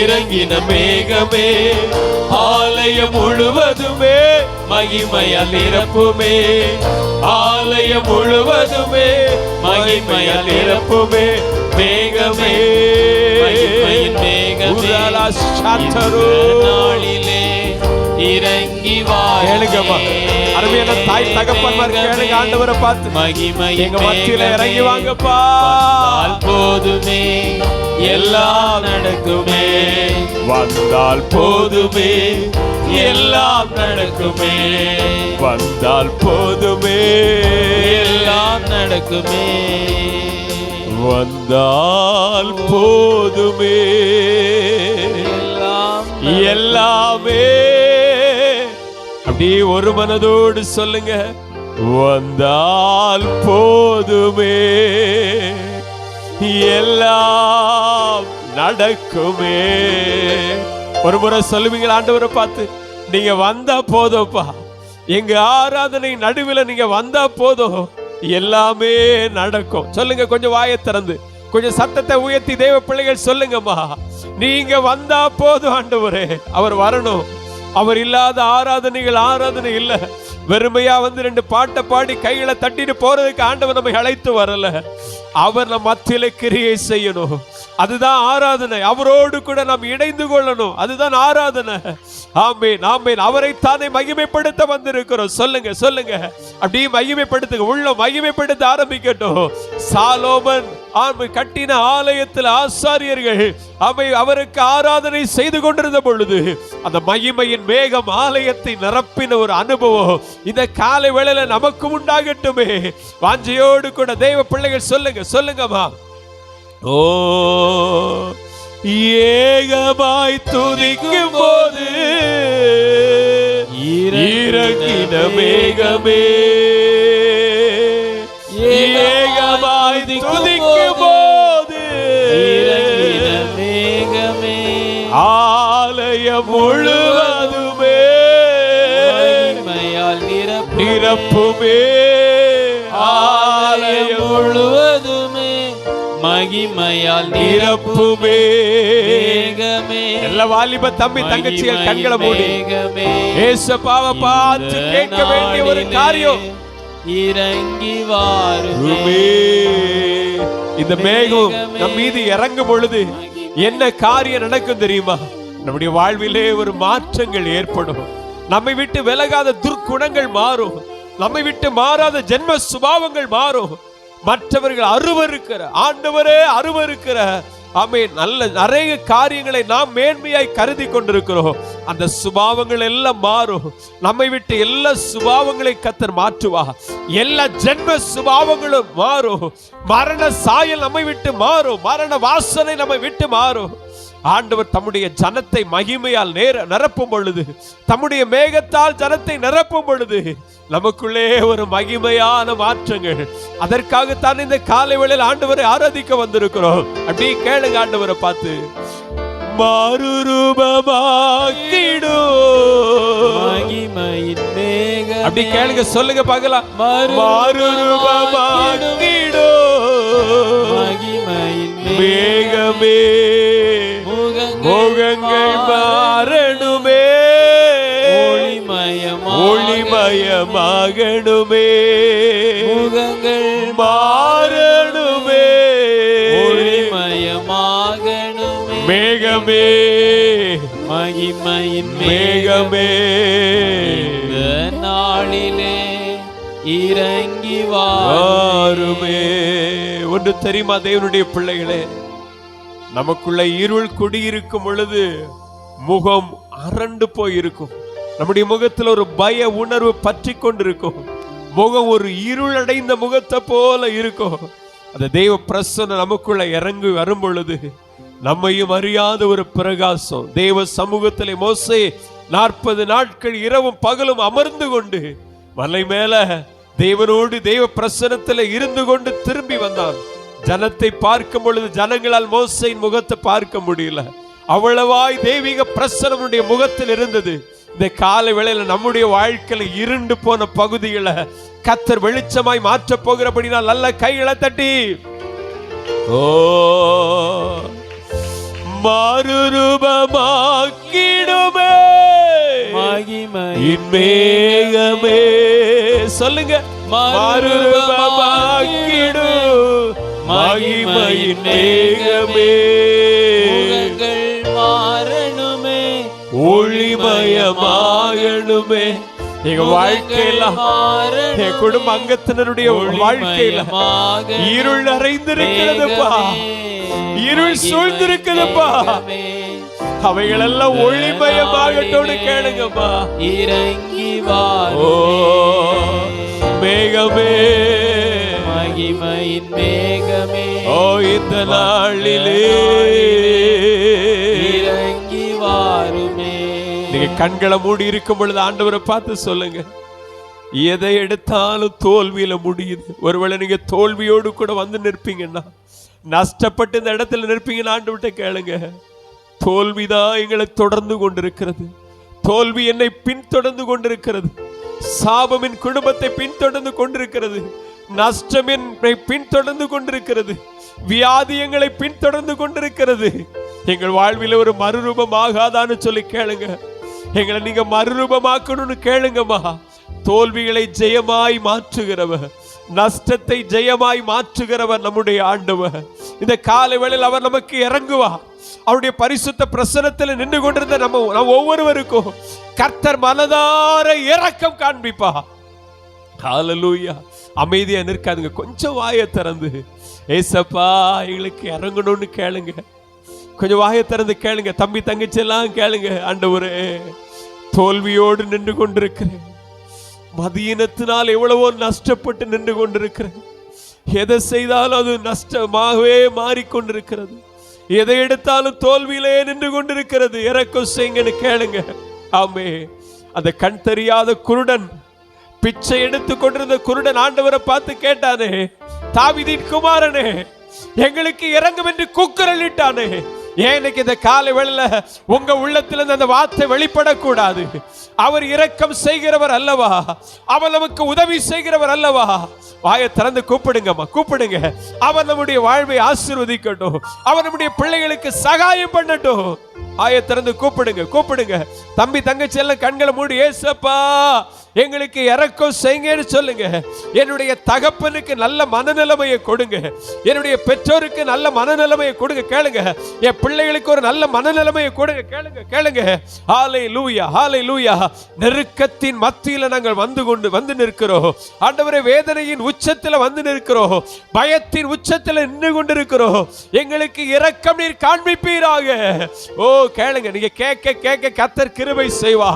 இறங்கின மேகமே ஆலயம் முழுவதுமே மகிமையால் நிரப்புமே, ஆலயம் முழுவதுமே மகிமையால் நிரப்புமே மேகமே, மகிமையின் மேகமே நாளிலே இறங்கி கேளுங்கம்மா. அருமையான தாய் தகப்பன்மார் கேளுங்க, ஆண்டவரை பார்த்து மகிமை எங்க மத்தியில இறங்கி வாங்கப்பா. போதுமே எல்லாம் நடக்குமே, வந்தால் போதுமே எல்லாம் நடக்குமே, வந்தால் போதுமே எல்லாம் நடக்குமே, வந்தால் போதுமே எல்லாமே. அப்படி ஒரு மனதோடு சொல்லுங்க, வந்தால் போதுமே எல்லாம் நடக்குமே. ஒரு முறை சொல்லுவீங்களா ஆண்டவரை பார்த்து, நீங்க வந்தா போதும்ப்பா, எங்க ஆராதனை நடுவில் நீங்க வந்தா போதும் எல்லாமே நடக்கும். சொல்லுங்க, கொஞ்சம் வாயை திறந்து கொஞ்சம் சத்தத்தை உயர்த்தி தேவ பிள்ளைகள் சொல்லுங்கம்மா, நீங்க வந்தா போதும் ஆண்டவரே. அவர் வரணும். அவர் இல்லாத ஆராதனை இல்ல. வெறுமையா வந்து 2 பாட்டை பாடி கைகளை தட்டிட்டு போறதுக்கு ஆண்டவர் நம்மை அழைத்து வரல. அவர் நம் மத்தியில கிரியை செய்யணும். அதுதான் ஆராதனை. அவரோடு கூட நாம் இணைந்து கொள்ளணும். அதுதான் ஆராதனை. ஆமென், ஆமென். அவரைத்தானே மகிமைப்படுத்த வந்திருக்கிறோம். சொல்லுங்க, சொல்லுங்க. அப்படியே மகிமைப்படுத்துங்க. உள்ள மகிமைப்படுத்த ஆரம்பிக்கட்டும். சாலோமன் கட்டின ஆலயத்தில் ஆசாரியர்கள் அவருக்கு ஆராதனை செய்து கொண்டிருந்த பொழுது அந்த மகிமையின் மேகம் ஆலயத்தை நிரப்பின ஒரு அனுபவம் இந்த காலை வேளையில நமக்கு உண்டாகட்டுமே. வாஞ்சையோடு கூட தேவ பிள்ளைகள் சொல்லுங்க, சொல்லுங்கம்மா. ஓ ஏகமாய் துதிக்கும் போது இறங்கின மேகமே, ஏகமாய் துதிக்கும் போது இறங்கின மேகமே ஆலயம் முழுவதுமே மகிமையால் நிரப்புமே, ஆலயம் முழுவதுமே மகிமையால் நிரப்புமே மேகமே. எல்லா வாலிப தம்பி தங்கச்சிகள் கண்களை மூடி ஏசப்பாவை பார்த்து கேட்க வேண்டிய ஒரு காரியம், இறங்கி வாருமே. இந்த மேகம் நம் மீது இறங்கும் பொழுது என்ன காரியம் நடக்கும் தெரியுமா? நம்முடைய வாழ்விலே ஒரு மாற்றங்கள் ஏற்படும். நம்மை விட்டு விலகாத துர்க்குணங்கள் மாறும். நம்மை விட்டு மாறாத ஜென்ம சுபாவங்கள் மாறும். மற்றவர்கள் அருவருக்கிற ஆண்டவரே அருவருக்கிற ஆமென் நல்ல நிறைய காரியங்களை நாம் மேன்மையாய் கருதி கொண்டிருக்கிறோம். அந்த சுபாவங்கள் எல்லாம் மாறும். நம்மை விட்டு எல்லா சுபாவங்களை கர்த்தர் மாற்றுவா. எல்லா ஜென்ம சுபாவங்களும் மாறும். மரண சாயல் நம்மை விட்டு மாறும். மரண வாசனை நம்மை விட்டு மாறும். ஆண்டவர் தம்முடைய ஜனத்தை மகிமையால் நிரப்பும் பொழுது, தம்முடைய மேகத்தால் ஜனத்தை நிரப்பும் பொழுது நமக்குள்ளே ஒரு மகிமையான மாற்றங்கள். அதற்காகத்தான் இந்த காலை வேளையில் ஆண்டவரை ஆராதிக்க வந்திருக்கிறோம். அப்படி கேளுங்க, ஆண்டவரை பார்த்து மறுரூபமாக்கிடும் மகிமையின் மேகமே. அப்படி கேளுங்க, சொல்லுங்க பார்க்கலாம். மறுரூபமாக்கிடும் மகிமை மேகமே முகங்கள் மாறணுமே, ஒளிமயமாகணுமே, முகங்கள் மாறணுமே, ஒளிமயமாகணுமே. மேகமே மகிமையின் மேகமே இந்த நாளிலே இறங்கி வாருமே. ஒன்று தெரியுமா தேவனுடைய பிள்ளைகளே, நமக்குள்ள இருள் குடியிருக்கும் பொழுது முகம் அரண்டு போயிருக்கும். நம்முடைய முகத்தில் ஒரு பய உணர்வு பற்றி கொண்டிருக்கும். முகம் ஒரு இருள் அடைந்த முகத்தை போல இருக்கும். அந்த தெய்வ பிரசன்னம் நமக்குள்ள இறங்கி வரும் பொழுது நம்மையும் அறியாத ஒரு பிரகாசம். தேவ சமூகத்திலே மோசே 40 நாட்கள் இரவும் பகலும் அமர்ந்து கொண்டு மலை மேல தேவனோடு தெய்வ பிரசன்னத்தில் இருந்து கொண்டு திரும்பி வந்தான். ஜனத்தை பார்க்கும் பொழுது ஜனங்களால் மோசையின் முகத்தை பார்க்க முடியல. அவ்வளவாய் தெய்வீக பிரசன்னமுடைய முகத்தில் இருந்தது. இந்த கால வேளையில நம்முடைய வாழ்க்கையில இருண்டு போன பகுதிகளை கர்த்தர் வெளிச்சமாய் மாற்ற போகிறபடினால் நல்ல கைகளை தட்டி ஓ மறுரூபமாக்கிடுமே மகிமையின் மேகமே. சொல்லுங்க, மறுரூபமாக்கிடு மகிமையின் மேகமே. முகங்கள் மாறணுமே, ஒளிமயமாகணுமே. எங்க வாழ்க்கையில என் குடும்ப அங்கத்தினருடைய வாழ்க்கையில இருள் நிறைந்திருக்கிறதுப்பா, இருள் சூழ்ந்திருக்குதுப்பா. அவைகளெல்லாம் ஒளிமயமாகட்டோடு கேளுங்கப்பா. இறங்கி ஓ மேகமே மகிமையின் மேகமே. ஓ இந்த நாளிலே இறங்கி வாருமே. நீங்க கண்களை மூடி இருக்கும் பொழுது ஆண்டவரை பார்த்து சொல்லுங்க, எதை எடுத்தாலும் தோல்வியில முடியுது. ஒருவேளை நீங்க தோல்வியோடு கூட வந்து நிற்பீங்கன்னா, நஷ்டப்பட்டு இந்த இடத்துல நிற்பீங்கன்னு ஆண்டவர்கிட்ட கேளுங்க. தோல்விதான் எங்களை தொடர்ந்து கொண்டிருக்கிறது. தோல்வி என்னை பின்தொடர்ந்து கொண்டிருக்கிறது. சாபம் என் குடும்பத்தை பின்தொடர்ந்து கொண்டிருக்கிறது. நஷ்டம் என்னை பின்தொடர்ந்து கொண்டிருக்கிறது. வியாதி எங்களை பின்தொடர்ந்து கொண்டிருக்கிறது. எங்கள் வாழ்வில் ஒரு மறுரூபம் ஆகாதான்னு சொல்லி கேளுங்க. எங்களை நீங்க மறுரூபமாக்கணும்னு கேளுங்கம்மா. தோல்விகளை ஜெயமாய் மாற்றுகிறவர், நஷ்டத்தை ஜெயமாய் மாற்றுகிறவர் நம்முடைய ஆண்டவர். இந்த காலை வேளையில் அவர் நமக்கு இறங்குவார். அவருடைய பரிசுத்த பிரசன்னத்தில் நின்று கொண்டிருந்த நம்ம ஒவ்வொருவருக்கும் கர்த்தர் மனதார இரக்கம் காண்பிப்பா. ஹல்லேலூயா. அமைதியா நிற்காதுங்க, கொஞ்சம் வாயை திறந்து ஏசப்பா எங்களுக்கு இறங்கணும்னு கேளுங்க. கொஞ்சம் வாயை திறந்து கேளுங்க. தம்பி தங்கச்சி எல்லாம் கேளுங்க. ஆண்டவரே, தோல்வியோடு நின்று கொண்டிருக்கிறேன். மதியினத்தினால் எவ்வளவோ நஷ்டப்பட்டு நின்று கொண்டிருக்கிறேன். எதை செய்தாலும் அது நஷ்டமாகவே மாறிக்கொண்டிருக்கிறது. எதை எடுத்தாலும் தோல்வியிலே நின்று கொண்டிருக்கிறது. இறக்கம் செய்யுங்கன்னு கேளுங்க. ஆமே, அந்த கண் தெரியாத குருடன், பிச்சை எடுத்து கொண்டிருந்த குருடன் ஆண்டவரை பார்த்து கேட்டானே, தாவீதின் குமாரனே எங்களுக்கு இறங்கும் என்று கூக்குரலிட்டானே. ஏன் இன்னைக்கு இந்த காலை வேளையில உங்க உள்ளத்திலிருந்து அந்த வார்த்தை வெளிப்படக்கூடாது? அவர் இரக்கம் செய்கிறவர் அல்லவா? அவர் நமக்கு உதவி செய்கிறவர் அல்லவா? வாயை திறந்து கூப்பிடுங்கம்மா, கூப்பிடுங்க. அவர் நம்முடைய வாழ்வை ஆசீர்வதிக்கட்டும். அவர் நம்முடைய பிள்ளைகளுக்கு சகாயம் பண்ணட்டும். வாயை திறந்து கூப்பிடுங்க, கூப்பிடுங்க. தம்பி தங்கச்சி எல்லாம் கண்களை மூடி ஏசப்பா எங்களுக்கு இரக்கம் செய்யுங்கன்னு சொல்லுங்க. என்னுடைய தகப்பனுக்கு நல்ல மனநிலைமையை கொடுங்க. என்னுடைய பெற்றோருக்கு நல்ல மனநிலைமையை கொடுங்க. கேளுங்க. என் பிள்ளைகளுக்கு ஒரு நல்ல மனநிலைமையை கொடுங்க. கேளுங்க, கேளுங்க. ஹல்லேலூயா, ஹல்லேலூயா. நெருக்கத்தின் மத்தியில் நாங்கள் வந்து நிற்கிறோம் ஆண்டவரே. வேதனையின் உச்சத்தில் வந்து நிற்கிறோம். பயத்தின் உச்சத்தில் நின்று கொண்டிருக்கிறோம். எங்களுக்கு இரக்கம் நீர் காண்பிப்பீராக. ஓ கேளுங்க. நீங்க கேட்க கேட்க கர்த்தர் கிருபை செய்வா.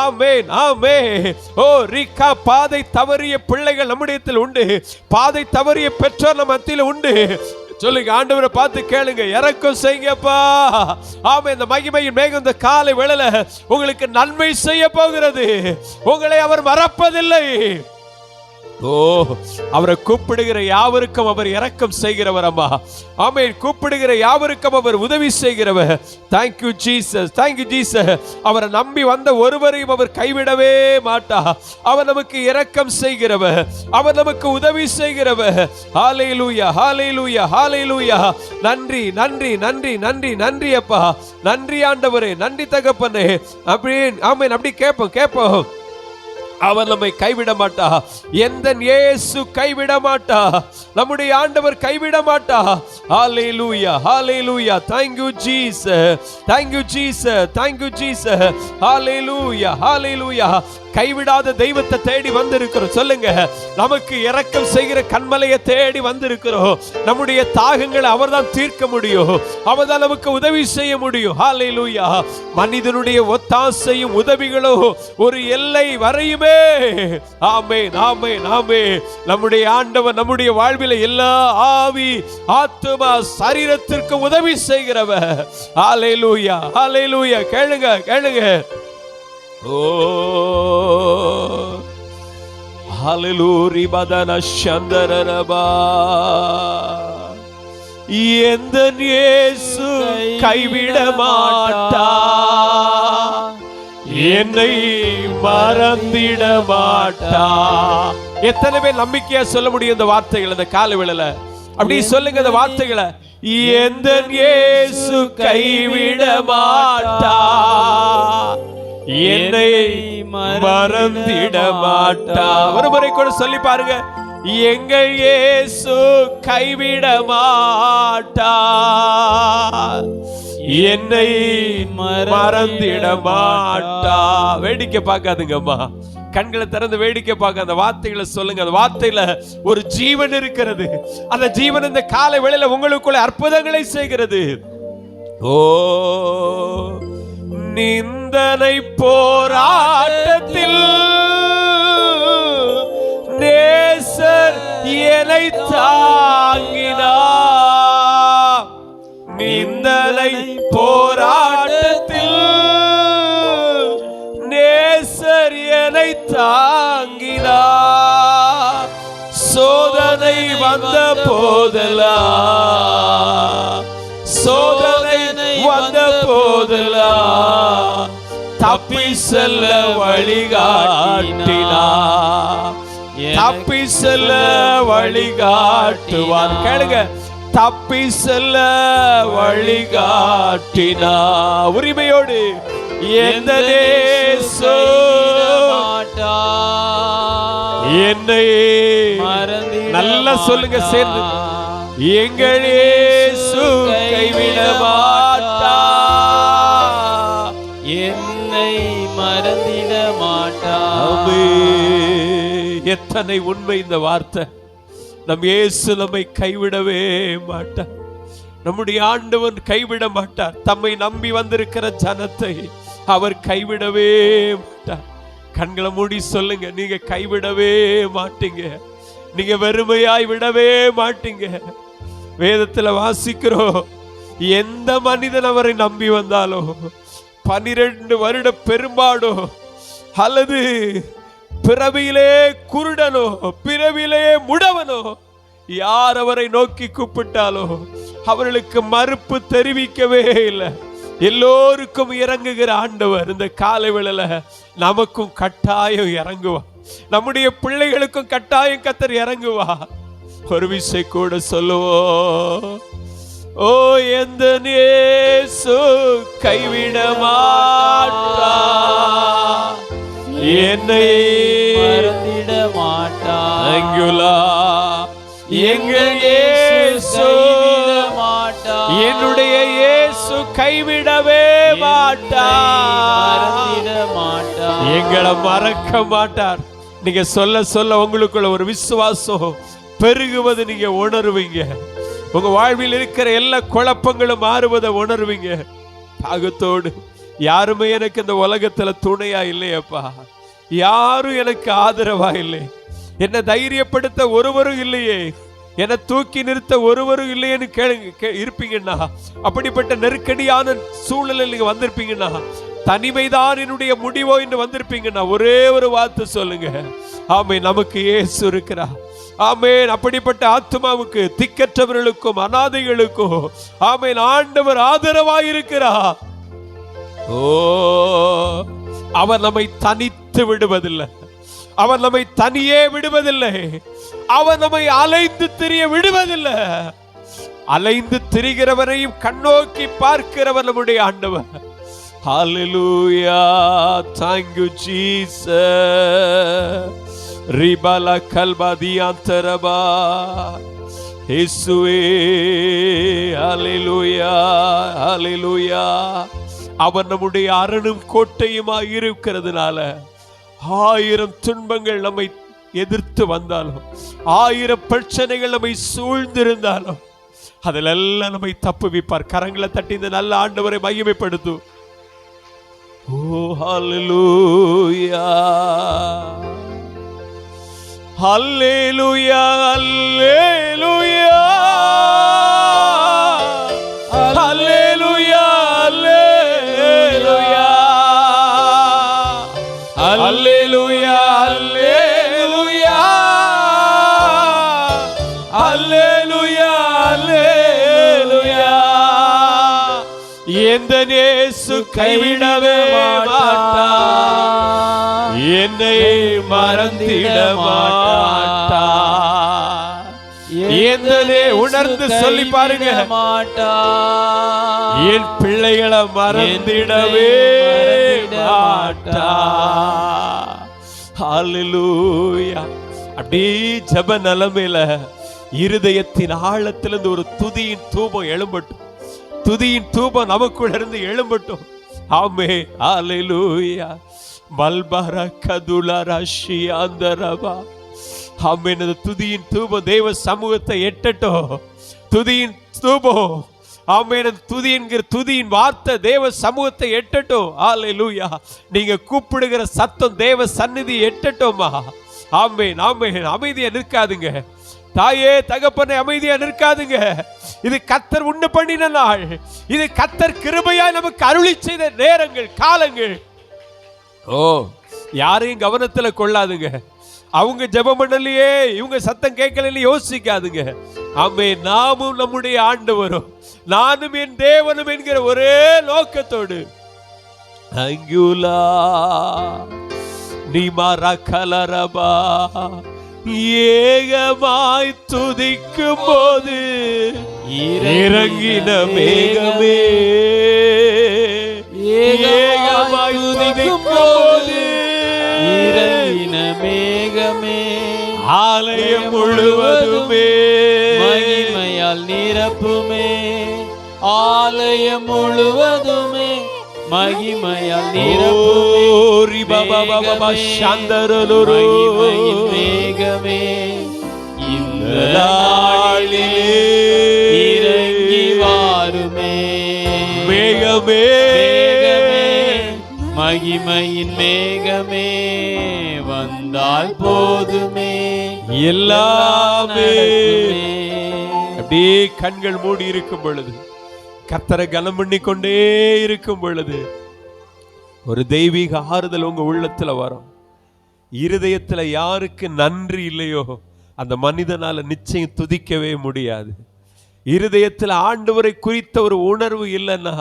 ஆமென், ஆமென். ஓ ரீகா, பாதை தவறிய பிள்ளைகள் நம்மிடத்தில் உண்டு. பாதை தவறிய பெற்றோர் நம்ம மத்தியில் உண்டு. சொல்லுங்க, ஆண்டவரை பார்த்து கேளுங்க, இரக்கம் செய்யுங்கப்பா. ஆமா, இந்த மகிமையின் மேகம் இந்த காலை வேளையில உங்களுக்கு நன்மை செய்ய போகிறது. உங்களை அவர் மறப்பதில்லை. ஓ, அவரை கூப்பிடுகிற யாவருக்கும் அவர் இரக்கம் செய்கிறவர் அம்மா. ஆமென். கூப்பிடுகிற யாவருக்கும் அவர் உதவி செய்கிறவர். Thank you Jesus, thank you Jesus. அவரை நம்பி வந்த ஒருவரையும் அவர் கைவிடவே மாட்டார். அவர் நமக்கு இரக்கம் செய்கிறவர், அவர் நமக்கு உதவி செய்கிறவர். ஹல்லேலூயா, ஹல்லேலூயா, ஹல்லேலூயா. நன்றி, நன்றி, நன்றி, நன்றி, நன்றி அப்பா. நன்றி ஆண்டவரே, நன்றி தகப்பனே. அப்படியே ஆமென். அப்படி கேட்போம். அவர் நம்மை கைவிட மாட்டா. எந்த இயேசு கைவிட மாட்டா. நம்முடைய ஆண்டவர் கைவிட மாட்டா. ஹல்லேலூயா, ஹல்லேலூயா. Thank you Jesus, thank you Jesus, thank you Jesus. ஹல்லேலூயா, ஹல்லேலூயா. கைவிடாத தெய்வத்தை தேடி வந்திருக்கிறோம். சொல்லுங்க, நமக்கு இரக்கம் செய்கிற கண்மலையை தேடி வந்திருக்கிறோம். நம்முடைய தாகங்களை அவர்தான் தீர்க்க முடியும். அவர்தான் நமக்கு உதவி செய்ய முடியும். ஹல்லேலூயா. மனிதனுடைய ஒத்தாசையும் உதவிகளும் ஒரு எல்லை வரையுமே. ஆமென், ஆமென், ஆமென். நம்முடைய ஆண்டவர் நம்முடைய வாழ்வில் எல்லா ஆவி, ஆத்துமா, சரீரத்திற்கு உதவி செய்கிறவர். ஹல்லேலூயா, ஹல்லேலூயா. கேளுங்க. ஓ, ஹல்லேலூயா. பதன சந்தரரபா. எந்த இயேசு கைவிட மாட்டா. என்னை மறந்திட மாட்டா. எத்தனை பேர் நம்பிக்கையா சொல்ல முடியும் இந்த வார்த்தைகள் இந்த காலை வேளையில? அப்படி சொல்லுங்க இந்த வார்த்தைகளை. எந்த இயேசு கைவிட மாட்டா. என்னை மறந்திட மாட்டா. ஒரு முறை கூட சொல்லி பாருங்க. எங்கள் இயேசு கைவிட மாட்டா. என்னை மறந்திட மாட்டா. வேடிக்கை பார்க்காதுங்கம்மா. கண்களை திறந்து வேடிக்கை பார்க்க அந்த வார்த்தைகளை சொல்லுங்க. அந்த வார்த்தையில ஒரு ஜீவன் இருக்கிறது. அந்த ஜீவன் இந்த காலை வேளையில உங்களுக்குள்ள அற்புதங்களை செய்கிறது. ஓ, நிந்தனை போராட்டத்தில் நேசர் என்னை தாங்கினார். நிந்தனை போராட்டத்தில் நேசர் என்னை தாங்கினார். சோதனை வந்த போதெல்லாம், சோதனை வந்த போதெல்லாம் தப்பி செல்ல வழிகாட்டினார். தப்பி செல்ல வழிகாட்டுவார். கேளுங்க, தப்பி செல்ல வழிகாட்டினார். உரிமையோடு எந்த இயேசு என்னை நல்லா சொல்லுங்க சேர்ந்து. எங்கள் இயேசு கைவிட மாட்டா. என்னை மறந்திட மாட்டா. எத்தனை உண்மை இந்த வார்த்தை. நம் இயேசு நம்மை கைவிடவே மாட்டார். நம்முடைய ஆண்டவன் கைவிட மாட்டார். தம்மை நம்பி வந்திருக்கிற ஜனத்தை அவர் கைவிடவே மாட்டார். கண்களை மூடி சொல்லுங்க, நீங்க கைவிடவே மாட்டீங்க. நீங்க வெறுமையாய் விடவே மாட்டீங்க. வேதத்துல வாசிக்கிறோம், எந்த மனிதன் அவரை நம்பி வந்தாலோ 12 வருட பெரும்பாடோ அல்லது பிறவியிலே குருடனோ பிறவியிலே முடவனோ யார் அவரை நோக்கி கூப்பிட்டாலோ அவர்களுக்கு மறுப்பு தெரிவிக்கவே இல்லை. எல்லோருக்கும் இறங்குகிற ஆண்டவர் இந்த காலை வேளையில நமக்கும் கட்டாயம் இறங்குவா. நம்முடைய பிள்ளைகளுக்கும் கட்டாயம் கர்த்தர் இறங்குவா. ஒரு விஷயம் கூட சொல்லுவோம், ஓ எந்த இயேசு கைவிட மாட்டா. என்னை மறந்திட மாட்டா. எங்கள் இயேசு மாட்டா. என்னுடைய இயேசு கைவிடவே மாட்டார். எங்களை மறக்க மாட்டார். நீங்க சொல்ல சொல்ல உங்களுக்குள்ள ஒரு விசுவாசம் பெருகுவது நீங்க உணர்வீங்க. உங்க வாழ்வில் இருக்கிற எல்லா குழப்பங்களும் மாறுவதை உணர்வீங்க. தாகத்தோடு யாருமே எனக்கு இந்த உலகத்துல துணையா இல்லையப்பா, யாரும் எனக்கு ஆதரவா இல்லை, என்ன தைரியப்படுத்த ஒருவரும் இல்லையே, என்னை தூக்கி நிறுத்த ஒருவரும் இல்லையேன்னு இருப்பீங்கன்னா, அப்படிப்பட்ட நெருக்கடியான சூழ்நிலையில் நீங்க வந்திருப்பீங்கன்னா தனிமைதான் என்னுடைய முடிவோ என்று வந்திருப்பீங்கன்னா ஒரே ஒரு வார்த்தை சொல்லுங்க, ஆமென், நமக்கு இயேசு இருக்கிறார். ஆமென். அப்படிப்பட்ட ஆத்மாவுக்கு, திக்கற்றவர்களுக்கும் அனாதைகளுக்கும் ஆமென் ஆண்டவர் ஆதரவாயிருக்கிறார். ஓ, அவர் நம்மை தனித்து விடுவதில்லை, அவர் நம்மை தனியே விடுவதில்லை, அவர் நம்மை அலைந்து திரிய விடுவதில்லை. அலைந்து திரிகிறவரையும் கண்ணோக்கி பார்க்கிறவர் நம்முடைய ஆண்டவர். ஹல்லேலூயா, thank you Jesus. ரிபல கல்பதியாந்தரபா இயேசுவே, ஹல்லேலூயா, ஹல்லேலூயா. அவர் நம்முடைய அரணும் கோட்டையுமாய் இருக்கிறதுனால 1000 துன்பங்கள் நம்மை எதிர்த்து வந்தாலும், 1000 பிரச்சனைகள் நம்மை சூழ்ந்திருந்தாலும் அதிலெல்லாம் நம்மை தப்புவிப்பார். கரங்களை தட்டி இந்த நல்ல ஆண்டவரை மகிமைப்படுத்தும். ஓ ஹல்லேலூயா, ஹல்லேலூயா, ஹல்லேலூயா, ஹல்லேலூயா, ஹல்லேலூயா, ஹல்லேலூயா, ஹல்லேலூயா, ஹல்லேலூயா. எந்த இயேசு கைவிடவே மாட்டார், என்னை மறந்திட மாட்டார். என்னே உணர்ந்து சொல்லி பாருங்க, என் பிள்ளைகளை மறந்திடவே மாட்டார். ஹல்லேலூயா. அப்படியே ஜெப நிலைமையில இருதயத்தின் ஆழத்திலிருந்து ஒரு துதியின் தூபம் எழும்பட்டும், துதியின் தூபம் நமக்குள்ள இருந்து எழும்பட்டும். ஆமே, ஹல்லேலூயா. மல்பர கதுலரஷி அந்தரபா. ஆமென். துதியின் தூபம் தேவ சமூகத்தை எட்டட்டும். துதியின் தூபம், ஆமென், துதி என்கிற துதியின் வார்த்தை தேவ சமூகத்தை எட்டட்டும். ஹல்லேலூயா. நீங்க கூப்பிடுகிற சத்தம் தேவ சந்நிதி எட்டட்டும்மா. ஆமென், ஆமென். அமைதியா நிற்காதுங்க தாயே, தகப்பனை, அமைதியா நிற்காதுங்க. இது கர்த்தர் உண்டு பண்ணின நாள், இது கர்த்தர் கிருபையாய் நமக்கு அருளி செய்த நேரங்கள், காலங்கள். ஓ, யாரையும் கவனத்துல கொள்ளாதுங்க. அவங்க ஜெபம் பண்ணலையே, இவங்க சத்தம் கேட்கலையே யோசிக்காதுங்க. ஆமென். நாமும் நம்முடைய ஆண்டவரும் நானும் என் தேவனும் என்கிற ஒரே நோக்கத்தோடு அங்குலா நீ மாறா கலரபா ஏகமாய் துதிக்கும் போது இறங்கின மேகமே, ஏகமாய் துதிக்கும் போது இறங்கின மேகமே, ஆலயம் முழுவதுமே மகிமையால் நிரப்புமே, ஆலயம் முழுவதுமே மகிமையால் நிரப்புமே. மகிமையின் மேகமே, இந்த நாளிலே இறங்கி வாருமே. மேகமே, மகிமையின் மேகமே, வந்தால் போதுமே, எல்லாமே. அப்படியே கண்கள் மூடி இருக்கும் பொழுது, கர்த்தரை கனம் பண்ணி கொண்டே இருக்கும் பொழுது ஒரு தெய்வீக ஆறுதல் உங்க உள்ளத்துல வரும். இருதயத்துல யாருக்கு நன்றி இல்லையோ அந்த மனிதனால நிச்சயம் துதிக்கவே முடியாது. இருதயத்துல ஆண்டவரை குறித்த ஒரு உணர்வு இல்லைன்னா,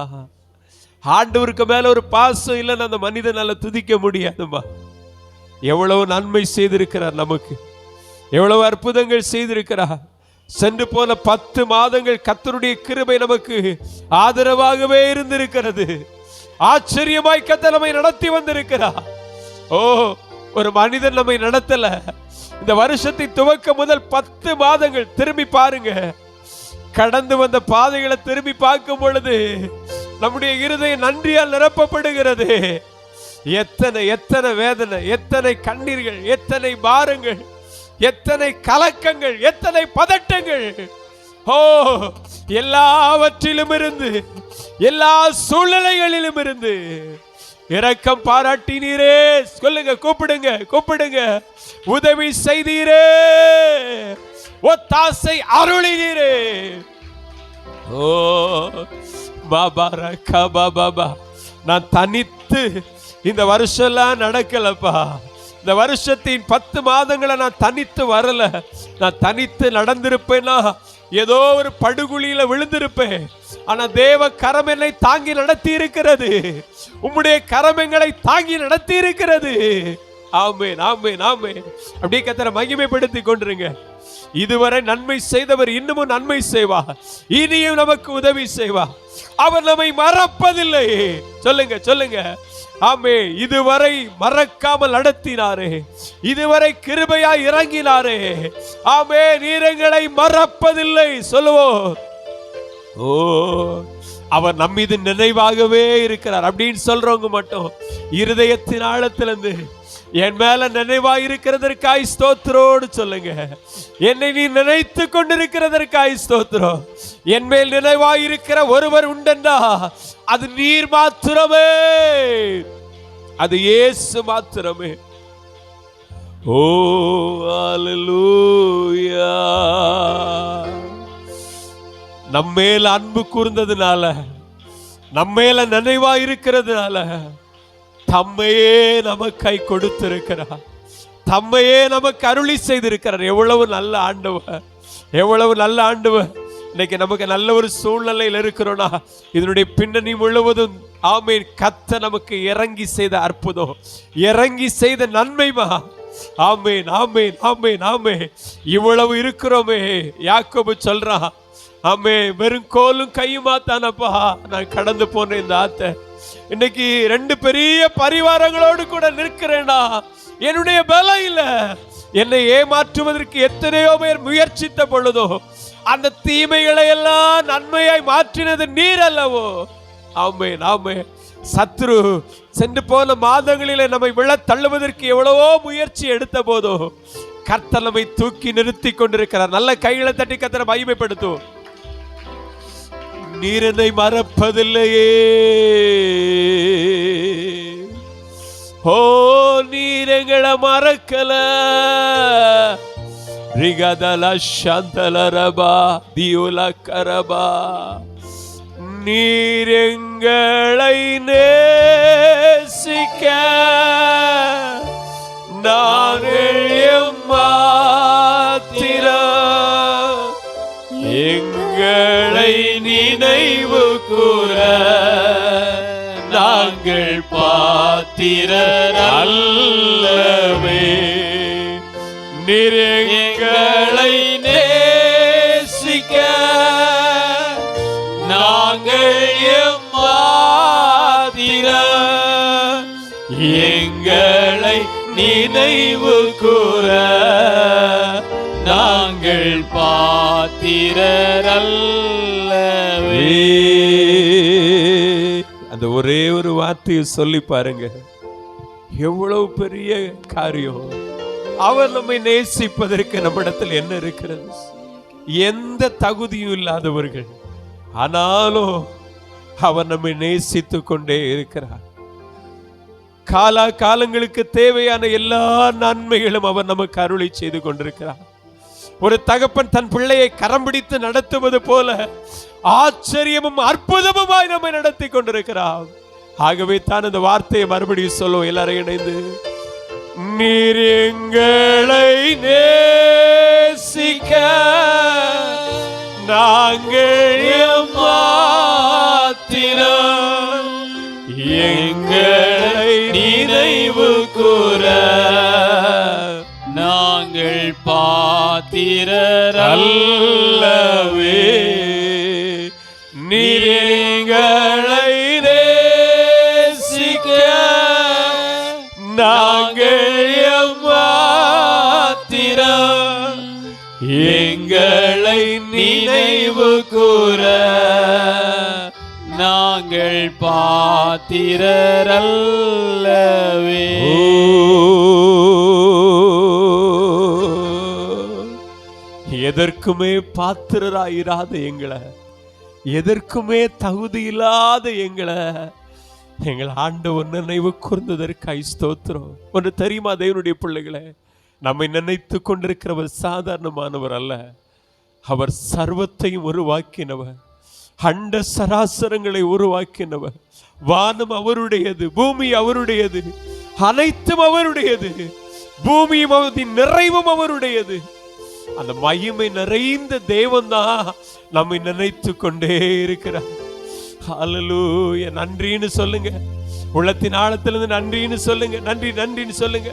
ஆண்டவருக்கு மேல ஒரு பாசம் இல்லைன்னா அந்த மனிதனால துதிக்க முடியாதுமா. எவ்வளவு நன்மை செய்திருக்கிறார் நமக்கு, எவ்வளவு அற்புதங்கள் செய்திருக்கிறார். சென்று போன 10 மாதங்கள் கர்த்தருடைய கிருபை நமக்கு ஆதரவாகவே இருந்திருக்கிறது. ஆச்சரியமாய் கர்த்தர் நம்மை நடத்தி வந்திருக்கிறார். ஓ, ஒரு மனிதன் நம்மை நடத்தல. இந்த வருஷத்தை துவக்க முதல் 10 மாதங்கள் திரும்பி பாருங்க. கடந்து வந்த பாதைகளை திரும்பி பார்க்கும் பொழுது நம்முடைய இருதயம் நன்றியால் நிரப்பப்படுகிறது. எத்தனை எத்தனை வேதனை, எத்தனை கண்ணீர்கள், எத்தனை பாரங்கள், எத்தனை கலக்கங்கள், எத்தனை பதட்டங்கள். ஓ, எல்லாவற்றிலும் இருந்து, எல்லா சூழ்நிலைகளிலும் இருந்து இரக்கம் பாராட்டினீரே. சொல்லுங்க, கூப்பிடுங்க, கூப்பிடுங்க. உதவி செய்தீரே, ஒத்தாசை அருளினீரே. ஓ பாபா ரக்கா பாபா, நான் பார்த்து இந்த வருஷம்லாம் நடக்கலப்பா, இந்த வருஷத்தின் 10 மாதங்களை நான் தனித்து வரல, நான் தனித்து நடந்திருப்பேன்னா ஏதோ ஒரு படுகுழியில விழுந்திருப்பேன். ஆனா தேவ கரம் என்னை தாங்கி நடத்தி இருக்கிறது, உம்முடைய கரம் எங்களை தாங்கி நடத்தி இருக்கிறது. ஆமென், ஆமென், ஆமென். அப்படியே கர்த்தரை மகிமைப்படுத்தி கொண்டிருங்க. இதுவரை நன்மை செய்தவர் இன்னமும் நன்மை செய்வார், இனியும் நமக்கு உதவி செய்வார். அவர் நம்மை மறப்பதில்லை. சொல்லுங்க, சொல்லுங்க. ஆமே, இதுவரை மறக்காமல் நடத்தினாரே, இதுவரை கிருபையாய் இறங்கினாரே. ஆமே, நீர் எங்களை மறப்பதில்லை சொல்லுவோம். ஓ, அவர் நம்மீது நினைவாகவே இருக்கிறார் அப்படின்னு சொல்றவங்க மட்டும் இருதயத்தின் ஆழத்திலிருந்து என் மேல நினைவாய் இருக்கிறதற்காய் ஸ்தோத்திரோடு சொல்லுங்க. என்னை நீ நினைத்து கொண்டிருக்கிறதற்காய் ஸ்தோத்திரம். என் மேல் நினைவாய் இருக்கிற ஒருவர் உண்டென்றா அது நீர் மாத்திரமே, அது இயேசு மாத்திரமே. ஓ அல்லேலூயா. நம்மேல அன்பு கூர்ந்ததுனால, நம்மேல நினைவாய் இருக்கிறதுனால தம்மையே நமக்காய் கொடுத்திருக்கிறார், தம்மையே நமக்கு அருளி செய்திருக்கிறார். எவ்வளவு நல்ல ஆண்டவர், எவ்வளவு நல்ல ஆண்டவர். இன்னைக்கு நமக்கு நல்ல ஒரு சூழ்நிலையில் இருக்கிறோம்னா இதனுடைய பின்னணி முழுவதும் ஆமென் கர்த்தர் நமக்கு இறங்கி செய்த அற்புதம், இறங்கி செய்த நன்மைமா. ஆமென், ஆமென், ஆமென், ஆமென். இவ்வளவு இருக்கிறோமே, யாக்கோபு சொல்றான், ஆமே, வெறும் கோலும் கையுமா தானப்பா நான் கடந்து போனேன் இந்த ஆத்த. இன்னைக்கு 2 பெரிய பரிவாரங்களோடு கூட நிற்கிறேனா, என்னுடைய பலம் இல்ல. என்னை ஏமாற்றுவதற்கு எத்தனையோ பேர் முயற்சித்த பொழுதோ அந்த தீமைகளை எல்லாம் நன்மையாய் மாற்றினது நீர் அல்லவோ. ஆமென், ஆமென். சத்ரு சென்று போன மாதங்களிலே நம்மை விழ தள்ளுவதற்கு எவ்வளவோ முயற்சி எடுத்த போதோ கர்த்தர் நம்மை தூக்கி நிறுத்தி கொண்டிருக்கிறார். நல்ல கைகளை தட்டி கர்த்தரை மகிமைப்படுத்தும். நீர் என்னை மறப்பதில்லையே, ஓ நீர் எங்களை மறக்கல. ரிகதல சந்தலரபா தியுல கரபா. நீர் எங்களை நேசிக்க நாங்கள் எம்மாத்திரம், எங்களை நினைவு கூற நாங்கள் பாத்திரர் அல்லவே. நீர் எங்களை நேசிக்க நாங்கள் எம்மாத்திரம், எங்களை நினைவு கூற நாங்கள் பாத்திரர் அல்லவே. அந்த ஒரே ஒரு வார்த்தையை சொல்லி பாருங்க, எவ்வளவு பெரிய காரியம். அவர் நம்மை நேசிப்பதற்கு நம்மிடத்தில் என்ன இருக்கிறது? எந்த தகுதியும் இல்லாதவர்கள், ஆனாலும் அவர் நம்மை நேசித்து கொண்டே இருக்கிறார். காலா காலங்களுக்கு தேவையான எல்லா நன்மைகளும் அவர் நமக்கு அருளி செய்து கொண்டிருக்கிறார். ஒரு தகப்பன் தன் பிள்ளையை கரம் பிடித்து நடத்துவது போல ஆச்சரியமும் அற்புதமுமாய் நம்மை நடத்தி கொண்டிருக்கிறார். ஆகவே தான் இந்த வார்த்தையை மறுபடியும் சொல்லுவோம் எல்லாரும் இணைந்து. நீர் எங்களை நேசிக்க நாங்கள் எம்மாத்திரம், எங்களை நினைவு கூற நாங்கள் பாத்திரர் அல்லவே. நீர் எங்களை நேசிக்க நாங்கள் எம்மாத்திரம், எங்களை நினைவு கூற நாங்கள் பாத்திரர் அல்லவே. எதற்குமே பாத்திரராயிராத எங்களை, எதற்குமே தகுதி இல்லாத எங்களை எங்கள் ஆண்டவர் நினைவு கூர்ந்ததற்காய் ஸ்தோத்திரம். ஒன்று தெரியுமா தேவனுடைய பிள்ளைகளை, நம்மை நினைத்து கொண்டிருக்கிறவர் சாதாரணமானவர் அல்ல. அவர் சர்வத்தையும் உருவாக்கினவர், அண்ட சராசரங்களை உருவாக்கினவர். வானம் அவருடையது, பூமி அவருடையது, அனைத்தும் அவருடையது. பூமியும் அவரின் நிறைவும் அவருடையது. அந்த மகிமை நிறைந்த தேவன் தான் நம்மை நினைத்து கொண்டே இருக்கிறார். ஹல்லேலூயா. நன்றின்னு சொல்லுங்க. உள்ளத்தின் ஆழத்திலிருந்து நன்றின்னு சொல்லுங்க. நன்றி நன்றின்னு சொல்லுங்க.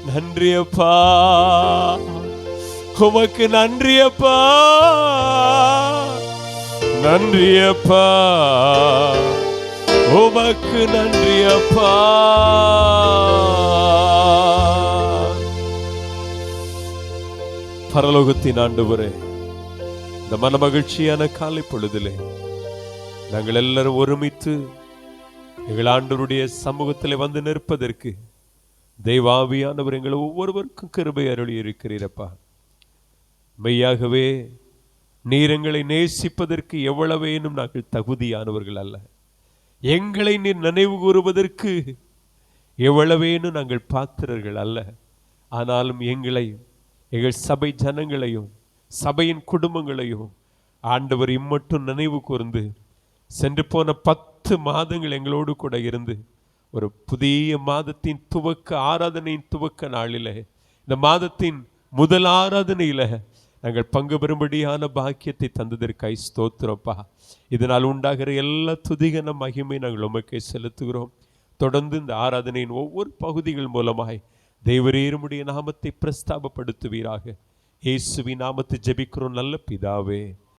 நன்றி அப்பா, உமக்கு நன்றி அப்பா, நன்றி அப்பா, உமக்கு நன்றி அப்பா. பரலோகத்தின் ஆண்டவரே, இந்த மன மகிழ்ச்சியான காலை பொழுதிலே நாங்கள் எல்லாரும் ஒருமித்து எங்கள் ஆண்டவருடைய சமூகத்தில் வந்து நிற்பதற்கு தெய்வாவியானவர் எங்களை ஒவ்வொருவருக்கும் கிருபை அருளி இருக்கிறீரப்பா. மெய்யாகவே நீர் எங்களை நேசிப்பதற்கு எவ்வளவேனும் நாங்கள் தகுதியானவர்கள் அல்ல. எங்களை நீர் நினைவு கூறுவதற்கு எவ்வளவேனும் நாங்கள் பாத்திரர்கள் அல்ல. ஆனாலும் எங்களையும் எங்கள் சபை ஜனங்களையும் சபையின் குடும்பங்களையும் ஆண்டவர் இம்மட்டும் நினைவு கூர்ந்து சென்று போன 10 மாதங்கள் எங்களோடு கூட இருந்து ஒரு புதிய மாதத்தின் துவக்க ஆராதனையின் துவக்க நாளில், இந்த மாதத்தின் முதல் ஆராதனையில் நாங்கள் பங்கு பெறும்படியான பாக்கியத்தை தந்ததற்காய் ஸ்தோத்திரப்பா. இதனால் உண்டாகிற எல்லா துதிகன மகிமை நாங்கள் உமக்கே செலுத்துகிறோம். தொடர்ந்து இந்த ஆராதனையின் ஒவ்வொரு பகுதிகள் மூலமாய் தேவரீருடைய நாமத்தை பிரஸ்தாபப்படுத்துவீராக. இயேசுவின் நாமத்தை ஜெபிக்கிறோம் நல்ல பிதாவே.